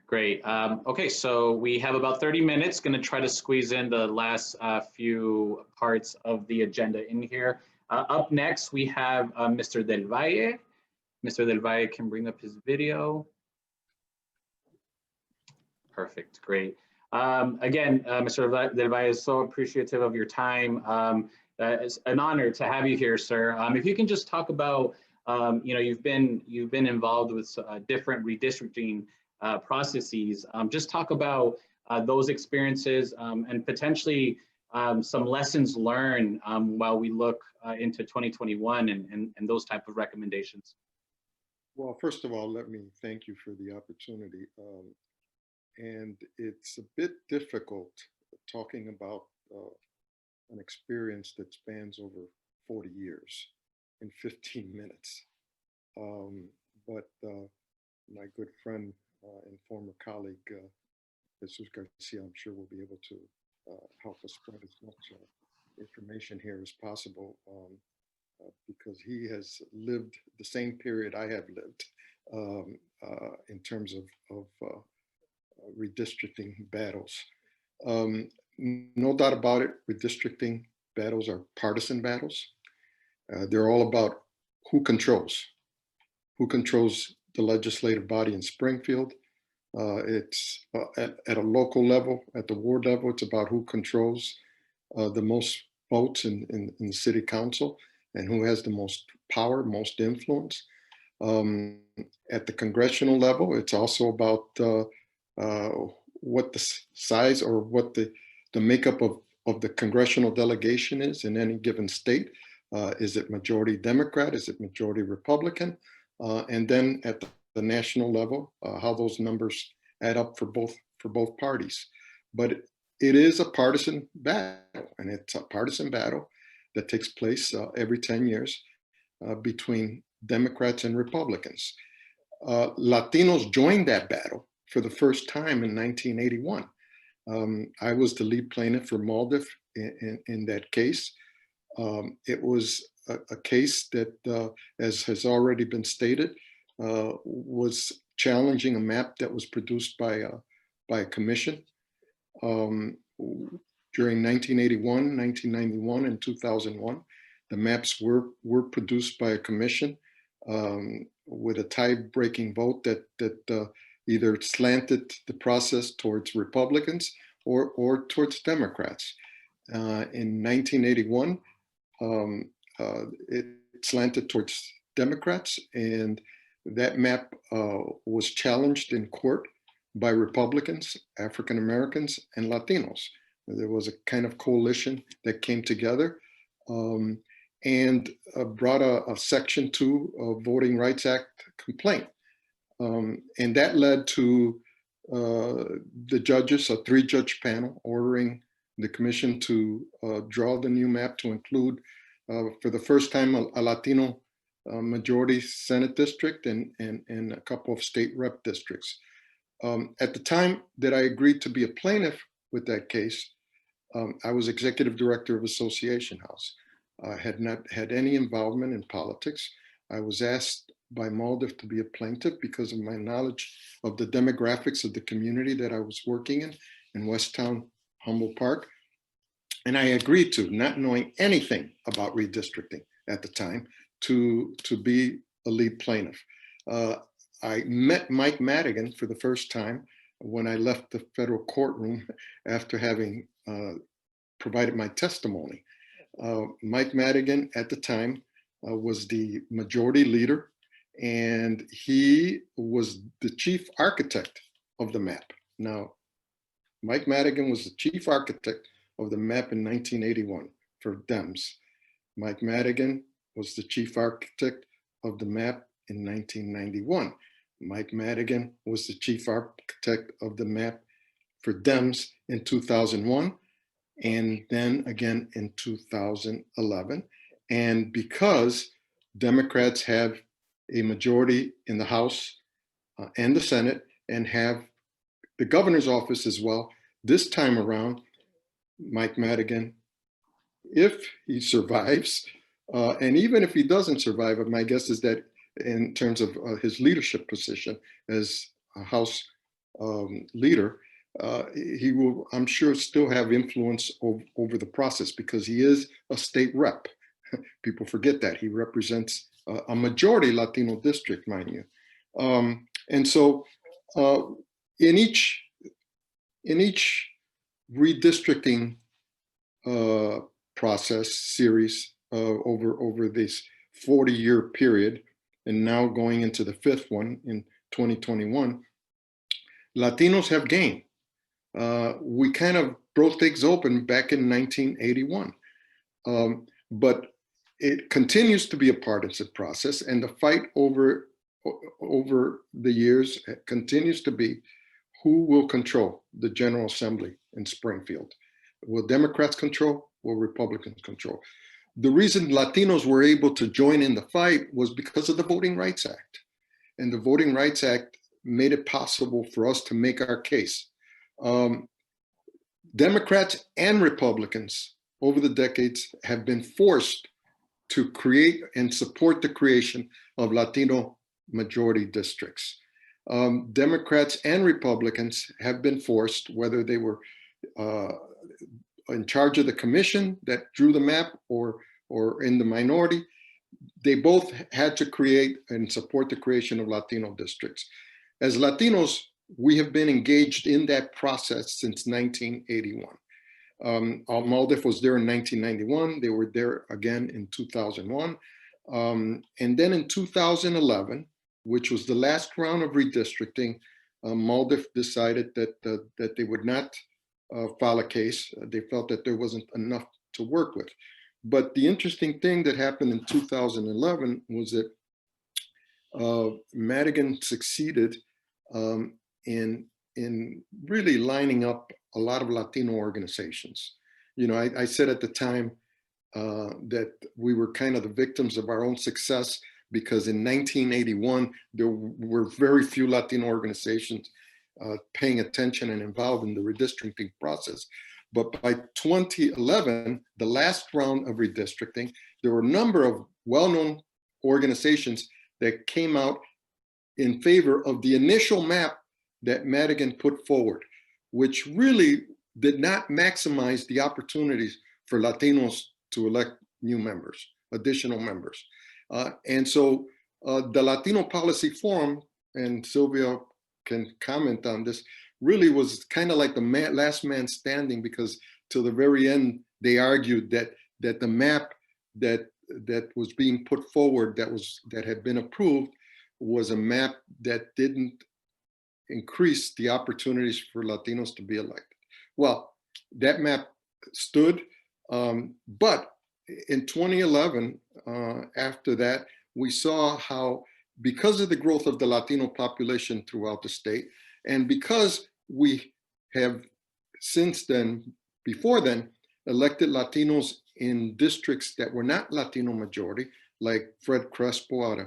Great. Okay, so we have about 30 minutes. Going to try to squeeze in the last few parts of the agenda in here. Up next, we have Mr. Del Valle. Mr. Del Valle can bring up his video. Perfect, great. Again, Mr. Del Valle, is so appreciative of your time. It's an honor to have you here, sir. If you can just talk about, you've been involved with different redistricting processes. Just talk about those experiences and potentially some lessons learned while we look into 2021 and those type of recommendations. Well, first of all, let me thank you for the opportunity. And it's a bit difficult talking about an experience that spans over 40 years in 15 minutes. But my good friend and former colleague, Jesus Garcia, I'm sure will be able to help us spread as much information here as possible, because he has lived the same period I have lived in terms of redistricting battles. No doubt about it, redistricting battles are partisan battles. They're all about who controls the legislative body in Springfield. It's at a local level, at the ward level, it's about who controls the most votes in the city council and who has the most power, most influence. At the congressional level, it's also about what the size or what the makeup of the congressional delegation is in any given state. Is it majority Democrat? Is it majority Republican? And then at the national level, how those numbers add up for both parties. But it is a partisan battle, and it's a partisan battle that takes place every 10 years between Democrats and Republicans. Latinos joined that battle for the first time in 1981. I was the lead plaintiff for Maldiv in that case. It was a case that, as has already been stated, was challenging a map that was produced by a commission during 1981, 1991, and 2001. The maps were produced by a commission with a tie-breaking vote that either slanted the process towards Republicans or towards Democrats. In 1981, it slanted towards Democrats, and that map was challenged in court by Republicans, African Americans, and Latinos. There was a kind of coalition that came together and brought a Section 2 Voting Rights Act complaint. And that led to the judges, a 3-judge panel, ordering the commission to draw the new map to include, for the first time, a Latino majority Senate district and a couple of state rep districts. At the time that I agreed to be a plaintiff with that case, I was executive director of Association House. I had not had any involvement in politics. I was asked by Maldiv to be a plaintiff because of my knowledge of the demographics of the community that I was working in Westtown, Humboldt Park. And I agreed to, not knowing anything about redistricting at the time, to be a lead plaintiff. I met Mike Madigan for the first time when I left the federal courtroom after having provided my testimony. Mike Madigan at the time was the majority leader, and he was the chief architect of the map. Now, Mike Madigan was the chief architect of the map in 1981 for Dems. Mike Madigan was the chief architect of the map in 1991. Mike Madigan was the chief architect of the map for Dems in 2001, and then again in 2011. And because Democrats have a majority in the House and the Senate and have the governor's office as well, this time around, Mike Madigan, if he survives, and even if he doesn't survive, my guess is that in terms of his leadership position as a House leader, he will, I'm sure, still have influence over the process because he is a state rep. People forget that. He represents a majority Latino district, mind you. And so in each in each redistricting process series over this 40-year period, and now going into the 5th one in 2021, Latinos have gained. We kind of broke things open back in 1981, but it continues to be a partisan process, and the fight over the years continues to be who will control the General Assembly in Springfield. Will Democrats control? Will Republicans control? The reason Latinos were able to join in the fight was because of the Voting Rights Act. And the Voting Rights Act made it possible for us to make our case. Democrats and Republicans over the decades have been forced to create and support the creation of Latino majority districts. Democrats and Republicans have been forced, whether they were in charge of the commission that drew the map or in the minority, they both had to create and support the creation of Latino districts. As Latinos, we have been engaged in that process since 1981. Maldef was there in 1991. They were there again in 2001. And then in 2011, which was the last round of redistricting, Maldef decided that they would not file a case. They felt that there wasn't enough to work with. But the interesting thing that happened in 2011 was that Madigan succeeded in really lining up a lot of Latino organizations. You know, I said at the time that we were kind of the victims of our own success, because in 1981, there were very few Latino organizations paying attention and involved in the redistricting process. But by 2011, the last round of redistricting, there were a number of well-known organizations that came out in favor of the initial map that Madigan put forward, which really did not maximize the opportunities for Latinos to elect new members, additional members. And so the Latino Policy Forum, and Sylvia can comment on this, really was kind of like the last man standing, because till the very end, they argued that the map that was being put forward, that had been approved, was a map that didn't increase the opportunities for Latinos to be elected. Well, that map stood, but in 2011, after that, we saw how, because of the growth of the Latino population throughout the state, and because we have since then, before then, elected Latinos in districts that were not Latino majority, like Fred Crespo out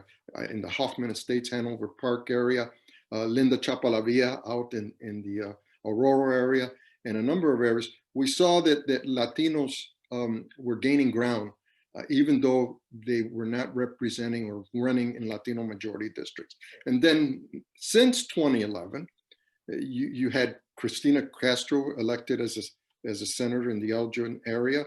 in the Hoffman Estates, Hanover Park area, Linda Chapalavia out in the Aurora area, and a number of areas, we saw that Latinos were gaining ground, even though they were not representing or running in Latino majority districts. And then since 2011, you had Cristina Castro elected as a senator in the Elgin area.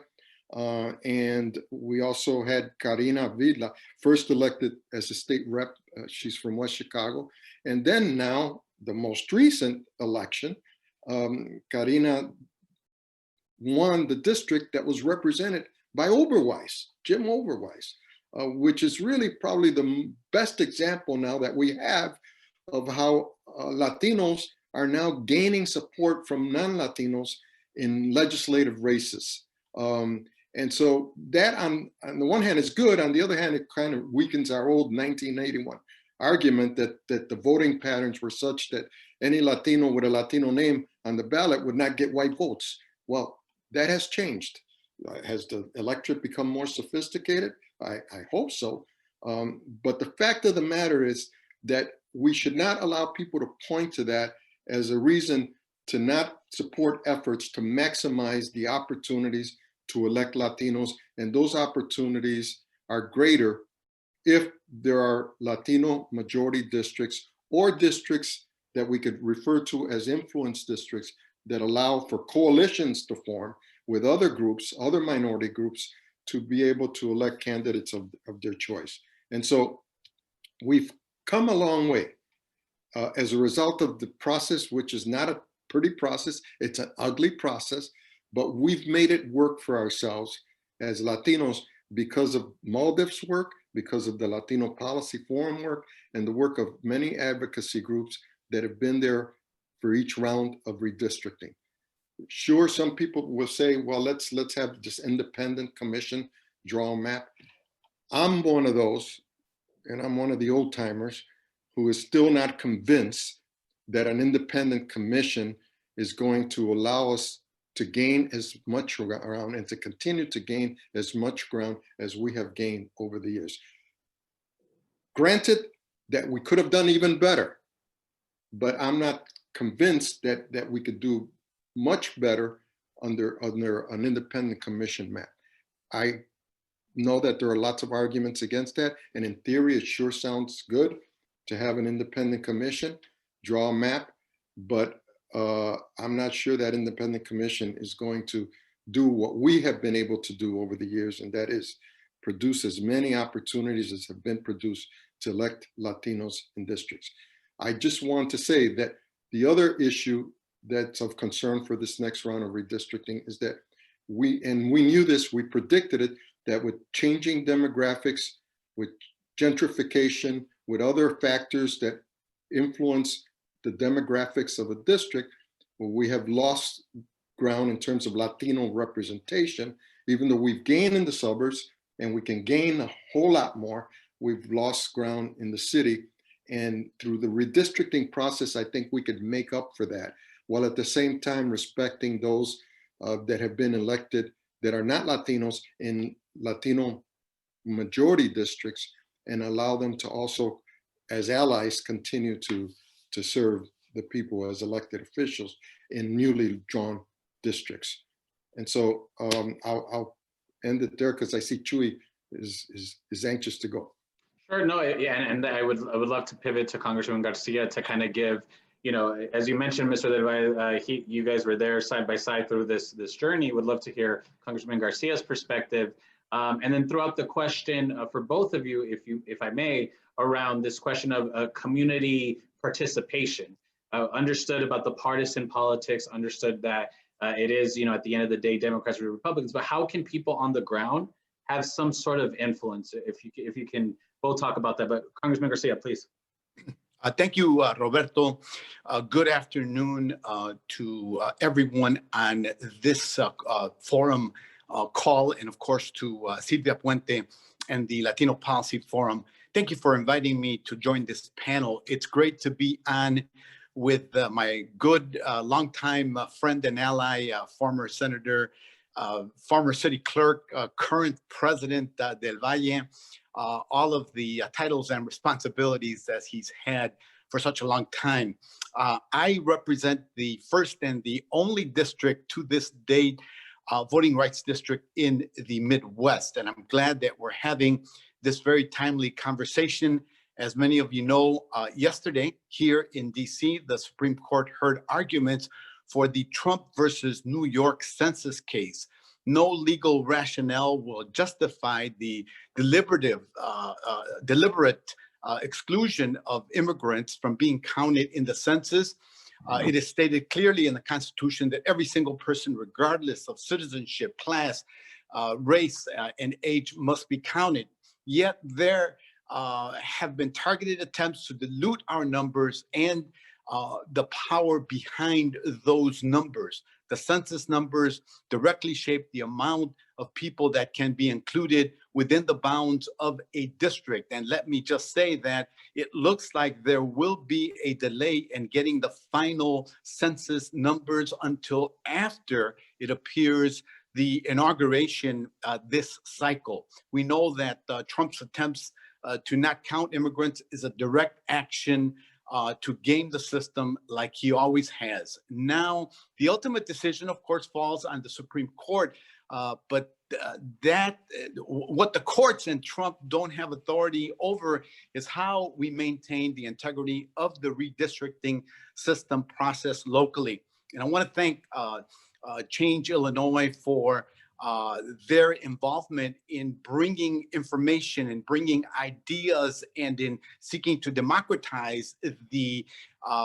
And we also had Karina Vidla, first elected as a state rep. She's from West Chicago. And then now, the most recent election, Karina won the district that was represented by Oberweis, Jim Oberweis, which is really probably the best example now that we have of how Latinos are now gaining support from non-Latinos in legislative races. And so that on the one hand is good, on the other hand, it kind of weakens our old 1981 argument that the voting patterns were such that any Latino with a Latino name on the ballot would not get white votes. Well, that has changed. Has the electorate become more sophisticated? I hope so. But the fact of the matter is that we should not allow people to point to that as a reason to not support efforts to maximize the opportunities to elect Latinos. And those opportunities are greater if there are Latino majority districts, or districts that we could refer to as influence districts, that allow for coalitions to form with other groups, other minority groups, to be able to elect candidates of their choice. And so we've come a long way as a result of the process, which is not pretty process. It's an ugly process, but we've made it work for ourselves as Latinos because of Maldiv's work, because of the Latino Policy Forum work, and the work of many advocacy groups that have been there for each round of redistricting. Sure, some people will say, well, let's have this independent commission draw a map. I'm one of those, and I'm one of the old timers who is still not convinced that an independent commission is going to allow us to gain as much ground and to continue to gain as much ground as we have gained over the years. Granted that we could have done even better, but I'm not convinced that we could do much better under an independent commission map. I know that there are lots of arguments against that, and in theory, it sure sounds good to have an independent commission draw a map, but I'm not sure that independent commission is going to do what we have been able to do over the years, and that is produce as many opportunities as have been produced to elect Latinos in districts. I just want to say that the other issue that's of concern for this next round of redistricting is that we knew this, we predicted it, that with changing demographics, with gentrification, with other factors that influence the demographics of a district, we have lost ground in terms of Latino representation. Even though we've gained in the suburbs and we can gain a whole lot more, we've lost ground in the city. And through the redistricting process, I think we could make up for that, while at the same time respecting those that have been elected that are not Latinos in Latino majority districts, and allow them to also, as allies, continue to serve the people as elected officials in newly drawn districts. And so I'll end it there because I see Chuy is anxious to go. Sure, no, yeah, and I would love to pivot to Congressman Garcia to kind of give, you know, as you mentioned, Mr. Del, you guys were there side by side through this journey. Would love to hear Congressman Garcia's perspective, and then throw out the question for both of you, if I may, around this question of community participation. Understood about the partisan politics, understood that it is, you know, at the end of the day, Democrats or Republicans, but how can people on the ground have some sort of influence? If you can both talk about that, but Congressman Garcia, please. Thank you, Roberto. Good afternoon to everyone on this forum call, and of course to Silvia Puente and the Latino Policy Forum. Thank you for inviting me to join this panel. It's great to be on with my good longtime friend and ally, former Senator, former City Clerk, current President Del Valle, all of the titles and responsibilities as he's had for such a long time. I represent the first and the only district to this date, voting rights district in the Midwest. And I'm glad that we're having this very timely conversation. As many of you know, yesterday here in DC, the Supreme Court heard arguments for the Trump versus New York census case. No legal rationale will justify the deliberate exclusion of immigrants from being counted in the census. It is stated clearly in the Constitution that every single person, regardless of citizenship, class, race, and age, must be counted. Yet there have been targeted attempts to dilute our numbers and the power behind those numbers. The census numbers directly shape the amount of people that can be included within the bounds of a district. And let me just say that it looks like there will be a delay in getting the final census numbers until after it appears the inauguration this cycle. We know that Trump's attempts to not count immigrants is a direct action to game the system like he always has. Now, the ultimate decision, of course, falls on the Supreme Court, but what the courts and Trump don't have authority over is how we maintain the integrity of the redistricting system process locally. And I want to thank Change Illinois for their involvement in bringing information and bringing ideas and in seeking to democratize the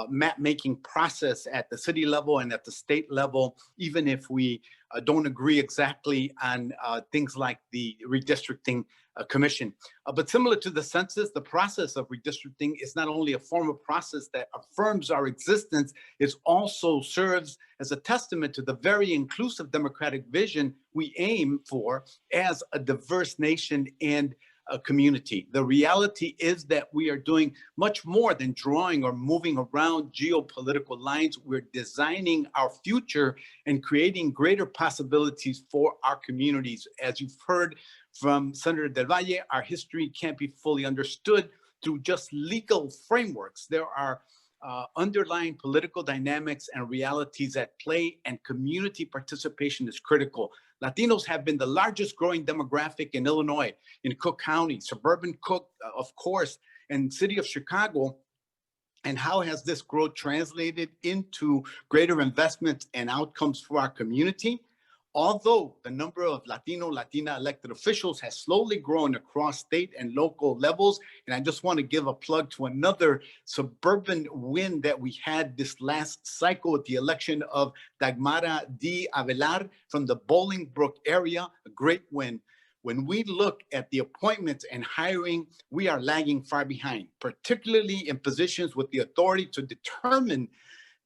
map making process at the city level and at the state level, even if we don't agree exactly on things like the redistricting commission. But similar to the census, the process of redistricting is not only a formal process that affirms our existence, it also serves as a testament to the very inclusive democratic vision we aim for as a diverse nation and a community. The reality is that we are doing much more than drawing or moving around geopolitical lines. We're designing our future and creating greater possibilities for our communities. As you've heard from Senator Del Valle, our history can't be fully understood through just legal frameworks. There are underlying political dynamics and realities at play, and community participation is critical. Latinos have been the largest growing demographic in Illinois, in Cook County, suburban Cook, of course, and city of Chicago. And how has this growth translated into greater investments and outcomes for our community? Although the number of Latino, Latina elected officials has slowly grown across state and local levels, and I just want to give a plug to another suburban win that we had this last cycle with the election of Dagmara D. Avelar from the Bolingbrook area, a great win. When we look at the appointments and hiring, we are lagging far behind, particularly in positions with the authority to determine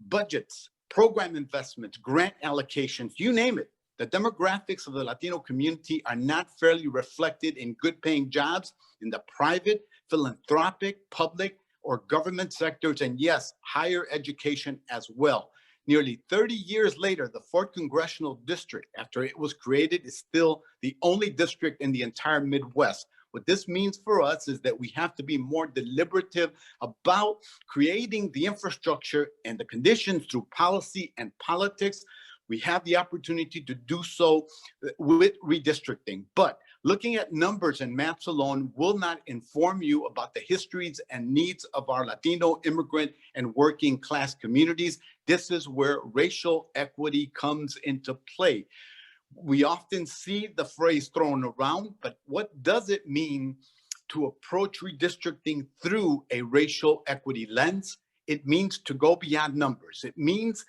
budgets, program investments, grant allocations, you name it. The demographics of the Latino community are not fairly reflected in good paying jobs in the private, philanthropic, public, or government sectors, and yes, higher education as well. Nearly 30 years later, the 4th Congressional District, after it was created, is still the only district in the entire Midwest. What this means for us is that we have to be more deliberative about creating the infrastructure and the conditions through policy and politics. We have the opportunity to do so with redistricting, but looking at numbers and maps alone will not inform you about the histories and needs of our Latino, immigrant, and working class communities. This is where racial equity comes into play. We often see the phrase thrown around, but what does it mean to approach redistricting through a racial equity lens? It means to go beyond numbers. It means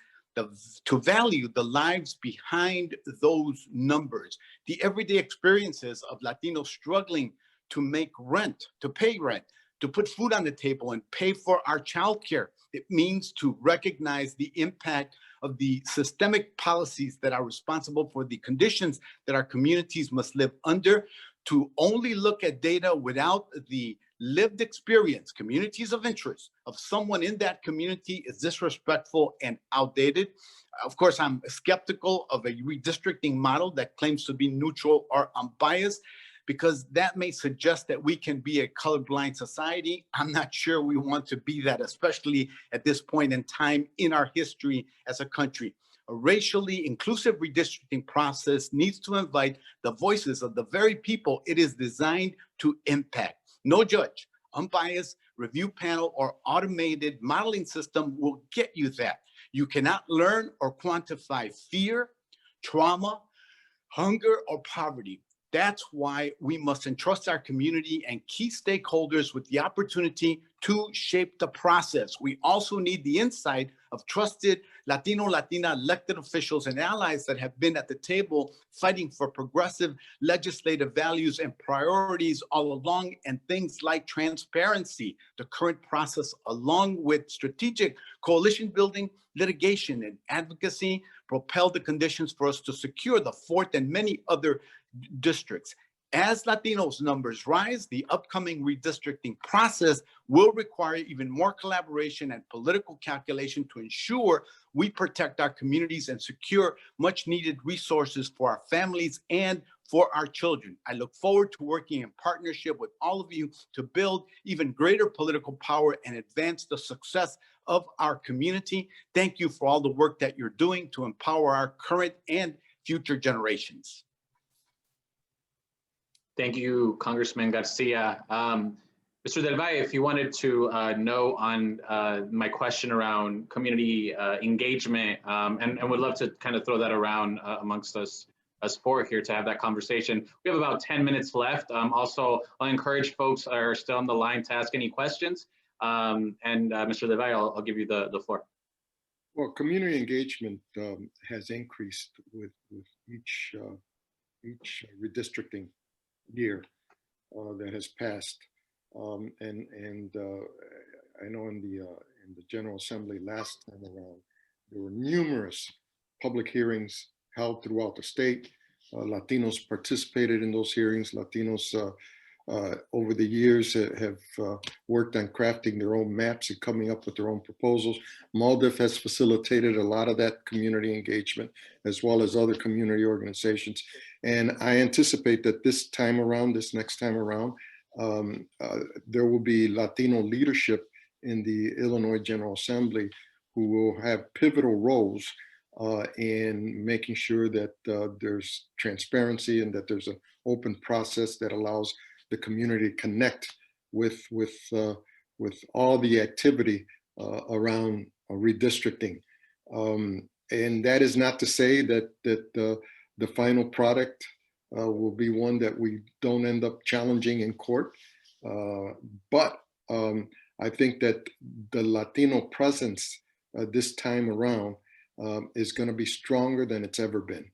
to value the lives behind those numbers, the everyday experiences of Latinos struggling to make rent, to pay rent, to put food on the table and pay for our childcare. It means to recognize the impact of the systemic policies that are responsible for the conditions that our communities must live under. To only look at data without the lived experience, communities of interest of someone in that community is disrespectful and outdated. Of course, I'm skeptical of a redistricting model that claims to be neutral or unbiased, because that may suggest that we can be a colorblind society. I'm not sure we want to be that, especially at this point in time in our history as a country. A racially inclusive redistricting process needs to invite the voices of the very people it is designed to impact. No judge, unbiased review panel, or automated modeling system will get you that. You cannot learn or quantify fear, trauma, hunger, or poverty. That's why we must entrust our community and key stakeholders with the opportunity to shape the process. We also need the insight of trusted Latino, Latina elected officials and allies that have been at the table fighting for progressive legislative values and priorities all along, and things like transparency, the current process, along with strategic coalition building, litigation, and advocacy, propel the conditions for us to secure the 4th and many other districts. As Latinos numbers rise, the upcoming redistricting process will require even more collaboration and political calculation to ensure we protect our communities and secure much needed resources for our families and for our children. I look forward to working in partnership with all of you to build even greater political power and advance the success of our community. Thank you for all the work that you're doing to empower our current and future generations. Thank you, Congressman Garcia. Mr. Del Valle, if you wanted to know on my question around community engagement, and would love to kind of throw that around amongst us us for here to have that conversation. We have about 10 minutes left. Also, I'll encourage folks that are still on the line to ask any questions. Mr. Del Valle, I'll give you the floor. Well, community engagement has increased with each redistricting year that has passed, and I know in the General Assembly last time around, there were numerous public hearings held throughout the state. Latinos participated in those hearings. Latinos over the years have worked on crafting their own maps and coming up with their own proposals. MALDIF has facilitated a lot of that community engagement, as well as other community organizations. And I anticipate that this next time around, there will be Latino leadership in the Illinois General Assembly who will have pivotal roles in making sure that there's transparency and that there's an open process that allows the community to connect with all the activity around redistricting. And that is not to say that the final product will be one that we don't end up challenging in court. But I think that the Latino presence this time around is going to be stronger than it's ever been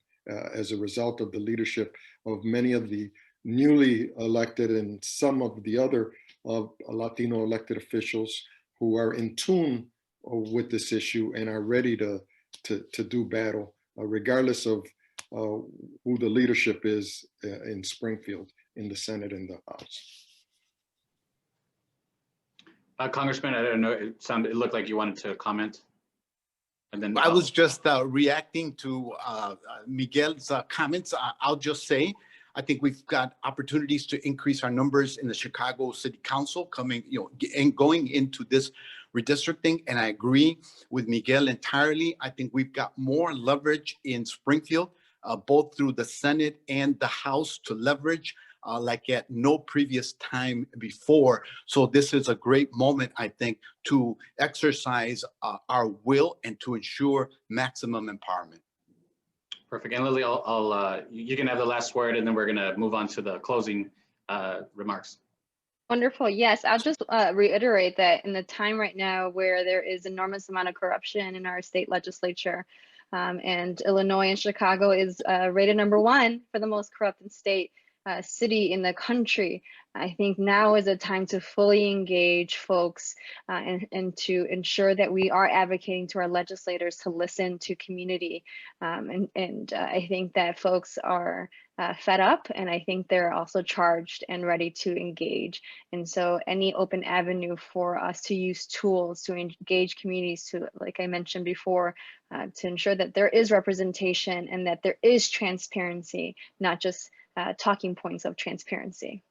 as a result of the leadership of many of the newly elected and some of the other Latino elected officials who are in tune with this issue and are ready to do battle, regardless of who the leadership is in Springfield, in the Senate and the House. Congressman, I don't know, it looked like you wanted to comment. And then I was just reacting to Miguel's comments. I'll just say, I think we've got opportunities to increase our numbers in the Chicago City Council coming, and going into this redistricting. And I agree with Miguel entirely. I think we've got more leverage in Springfield, both through the Senate and the House, to leverage like at no previous time before. So this is a great moment, I think, to exercise our will and to ensure maximum empowerment. Perfect. And Lily, you can have the last word, and then we're going to move on to the closing remarks. Wonderful. Yes, I'll just reiterate that in the time right now where there is enormous amount of corruption in our state legislature, and Illinois and Chicago is rated #1 for the most corrupted city in the country. I think now is a time to fully engage folks and to ensure that we are advocating to our legislators to listen to community. I think that folks are fed up, and I think they're also charged and ready to engage. And so any open avenue for us to use tools to engage communities, to, like I mentioned before, to ensure that there is representation and that there is transparency, not just talking points of transparency.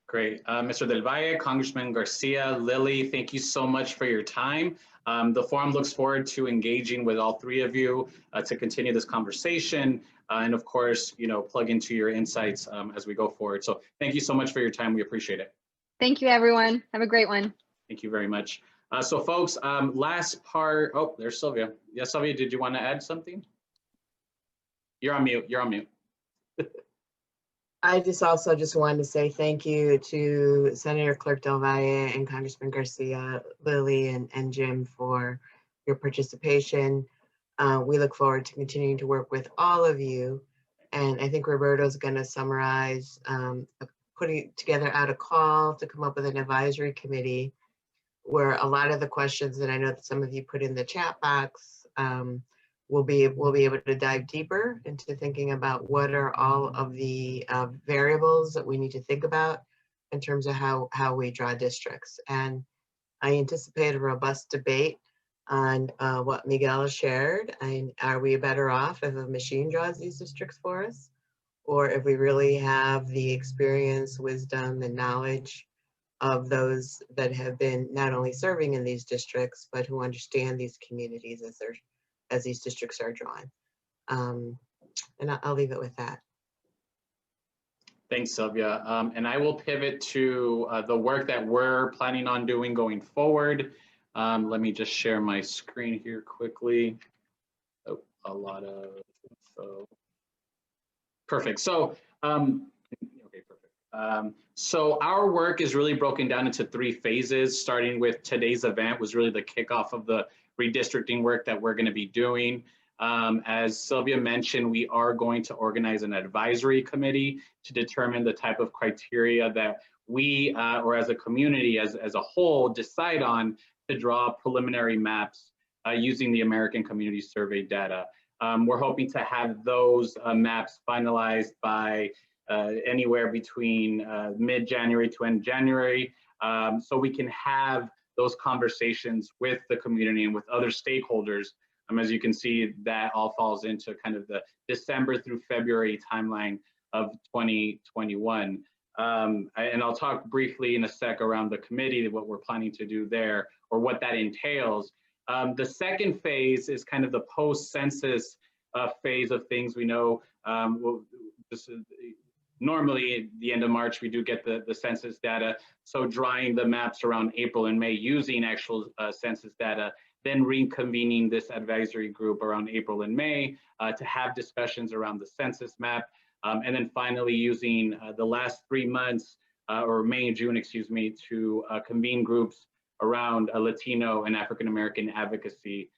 Great. Mr. Del Valle, Congressman Garcia, Lily, thank you so much for your time. The forum looks forward to engaging with all three of you to continue this conversation and, of course, plug into your insights as we go forward. So thank you so much for your time. We appreciate it. Thank you, everyone. Have a great one. Thank you very much. So folks, last part. Oh, there's Sylvia. Yes, Sylvia, did you want to add something? You're on mute. You're on mute. I also wanted to say thank you to Senator Clerk Del Valle and Congressman Garcia, Lily, and Jim for your participation. We look forward to continuing to work with all of you. And I think Roberto's going to summarize, putting together out a call to come up with an advisory committee where a lot of the questions that I know that some of you put in the chat box, we'll be able to dive deeper into thinking about what are all of the variables that we need to think about in terms of how we draw districts. And I anticipate a robust debate on what Miguel shared. Are we better off if a machine draws these districts for us? Or if we really have the experience, wisdom, and knowledge of those that have been not only serving in these districts, but who understand these communities as these districts are drawn. And I'll leave it with that. Thanks, Sylvia. And I will pivot to the work that we're planning on doing going forward. Let me just share my screen here quickly. Oh, a lot of info. Perfect. So, okay, perfect. So our work is really broken down into 3 phases, starting with today's event was really the kickoff of the redistricting work that we're going to be doing. As Sylvia mentioned, we are going to organize an advisory committee to determine the type of criteria that we, or as a community, as a whole, decide on to draw preliminary maps using the American Community Survey data. We're hoping to have those maps finalized by anywhere between mid-January to end January, so we can have those conversations with the community and with other stakeholders. As you can see, that all falls into kind of the December through February timeline of 2021. And I'll talk briefly in a sec around the committee, what we're planning to do there, or what that entails. The second phase is kind of the post-census phase of things. We know normally at the end of March, we do get the census data. So drawing the maps around April and May using actual census data, then reconvening this advisory group around April and May to have discussions around the census map. And then finally using the last 3 months, or May and June, excuse me, to convene groups around Latino and African-American advocacy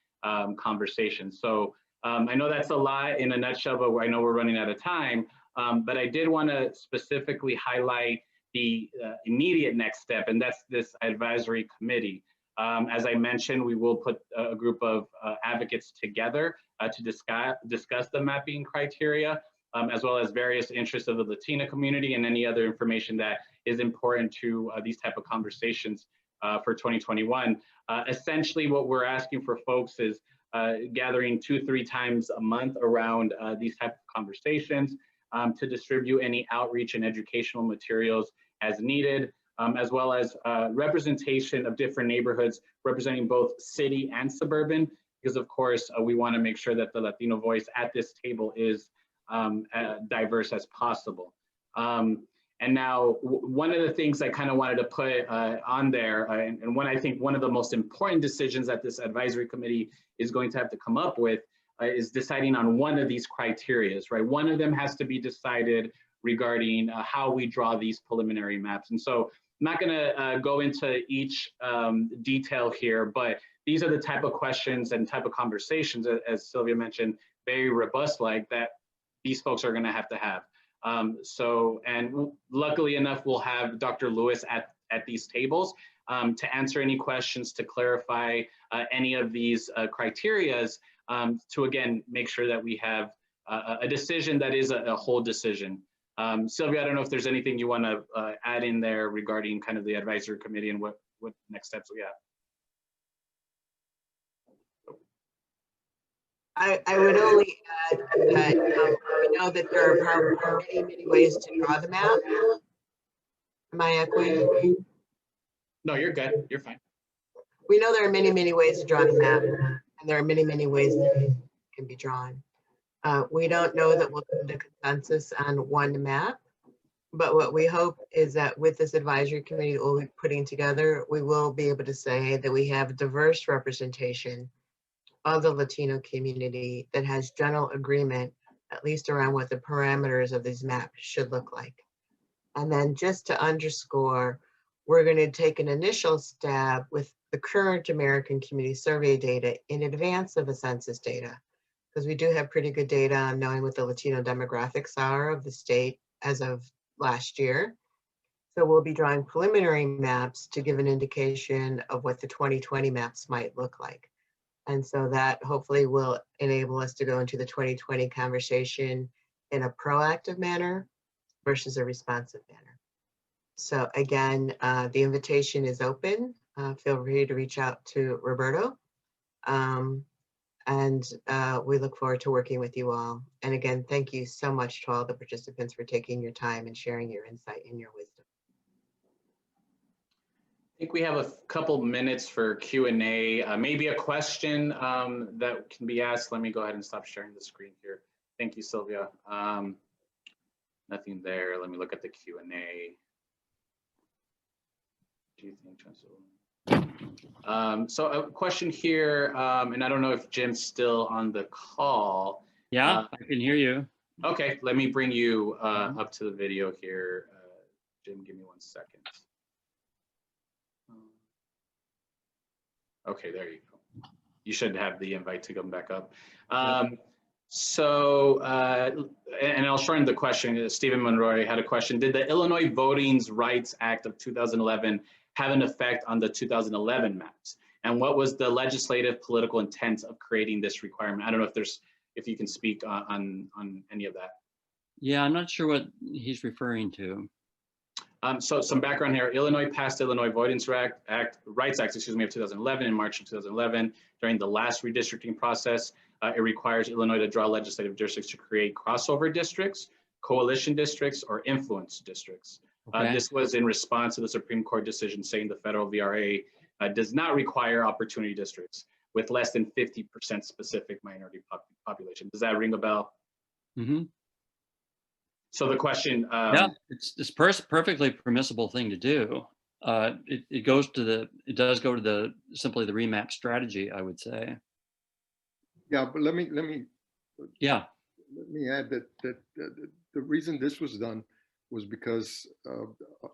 conversations. So I know that's a lot in a nutshell, but I know we're running out of time. But I did want to specifically highlight the immediate next step, and that's this advisory committee. As I mentioned, we will put a group of advocates together to discuss the mapping criteria, as well as various interests of the Latina community and any other information that is important to these type of conversations for 2021. Essentially, what we're asking for folks is gathering 2-3 times a month around these type of conversations to distribute any outreach and educational materials as needed, as well as representation of different neighborhoods, representing both city and suburban, because of course, we want to make sure that the Latino voice at this table is diverse as possible. And now, one of the things I kind of wanted to put on there, and I think one of the most important decisions that this advisory committee is going to have to come up with is deciding on one of these criterias, right? One of them has to be decided regarding how we draw these preliminary maps. And so I'm not gonna go into each detail here, but these are the type of questions and type of conversations, as Sylvia mentioned, very robust like that these folks are gonna have to have. And luckily enough, we'll have Dr. Lewis at these tables to answer any questions, to clarify any of these criterias, to again, make sure that we have a decision that is a whole decision. Sylvia, I don't know if there's anything you want to add in there regarding kind of the advisory committee and what next steps we have. I would only add that we know that there are probably many ways to draw the map. Am I echoing? No, you're good. You're fine. We know there are many ways to draw the map, and there are many ways that it can be drawn. We don't know that we'll come to consensus on one map, but what we hope is that with this advisory committee we'll be putting together, we will be able to say that we have diverse representation of the Latino community that has general agreement, at least around what the parameters of these maps should look like. And then just to underscore, we're going to take an initial stab with the current American Community Survey data in advance of the census data, because we do have pretty good data on knowing what the Latino demographics are of the state as of last year. So we'll be drawing preliminary maps to give an indication of what the 2020 maps might look like. And so that hopefully will enable us to go into the 2020 conversation in a proactive manner versus a responsive manner. So again, the invitation is open. Feel free to reach out to Roberto. And we look forward to working with you all. And again, thank you so much to all the participants for taking your time and sharing your insight and your wisdom. I think we have a couple minutes for Q&A. Maybe a question that can be asked. Let me go ahead and stop sharing the screen here. Thank you, Sylvia. Nothing there. Let me look at the Q&A. Do you think So a question here, and I don't know if Jim's still on the call. Yeah, I can hear you. Okay, let me bring you up to the video here. Jim, give me 1 second. Okay, there you go. You should have the invite to come back up. And I'll shorten the question. Stephen Monroy had a question. Did the Illinois Voting Rights Act of 2011 have an effect on the 2011 maps? And what was the legislative political intent of creating this requirement? I don't know if you can speak on any of that. Yeah, I'm not sure what he's referring to. So some background here. Illinois passed Illinois Voting Rights Act, of 2011 in March of 2011. During the last redistricting process, it requires Illinois to draw legislative districts to create crossover districts, coalition districts, or influence districts. Okay. This was in response to the Supreme Court decision saying the federal VRA does not require opportunity districts with less than 50% specific minority population. Does that ring a bell? Mm-hmm. So the question, yeah, it's perfectly permissible thing to do. It does go to simply the remap strategy, I would say. Yeah, but let me add that the reason this was done was because,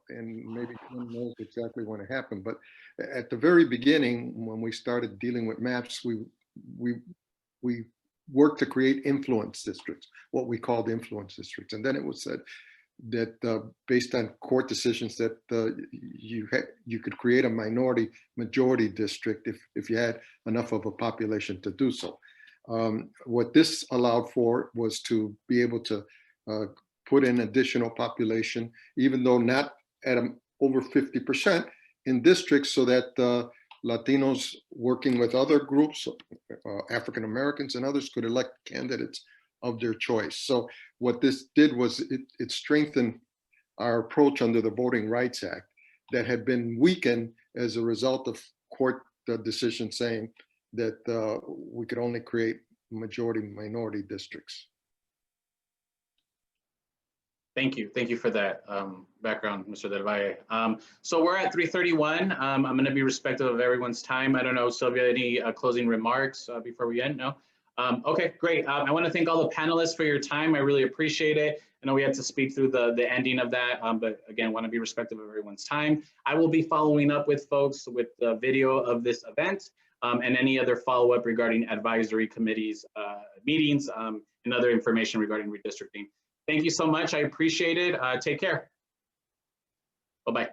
and maybe no one knows exactly when it happened, but at the very beginning, when we started dealing with maps, we worked to create influence districts, what we called influence districts. And then it was said that based on court decisions that you could create a minority majority district if you had enough of a population to do so. What this allowed for was to be able to put in additional population, even though not at over 50% in districts, so that Latinos working with other groups, African Americans and others, could elect candidates of their choice. So what this did was it strengthened our approach under the Voting Rights Act that had been weakened as a result of court decision saying that we could only create majority minority districts. Thank you for that background, Mr. Del Valle. So we're at 3:31. I'm going to be respectful of everyone's time. I don't know, Sylvia, any closing remarks before we end? No? Okay, great. I want to thank all the panelists for your time. I really appreciate it. I know we had to speak through the ending of that, but again, want to be respectful of everyone's time. I will be following up with folks with the video of this event and any other follow-up regarding advisory committees, meetings, and other information regarding redistricting. Thank you so much. I appreciate it. Take care. Bye-bye.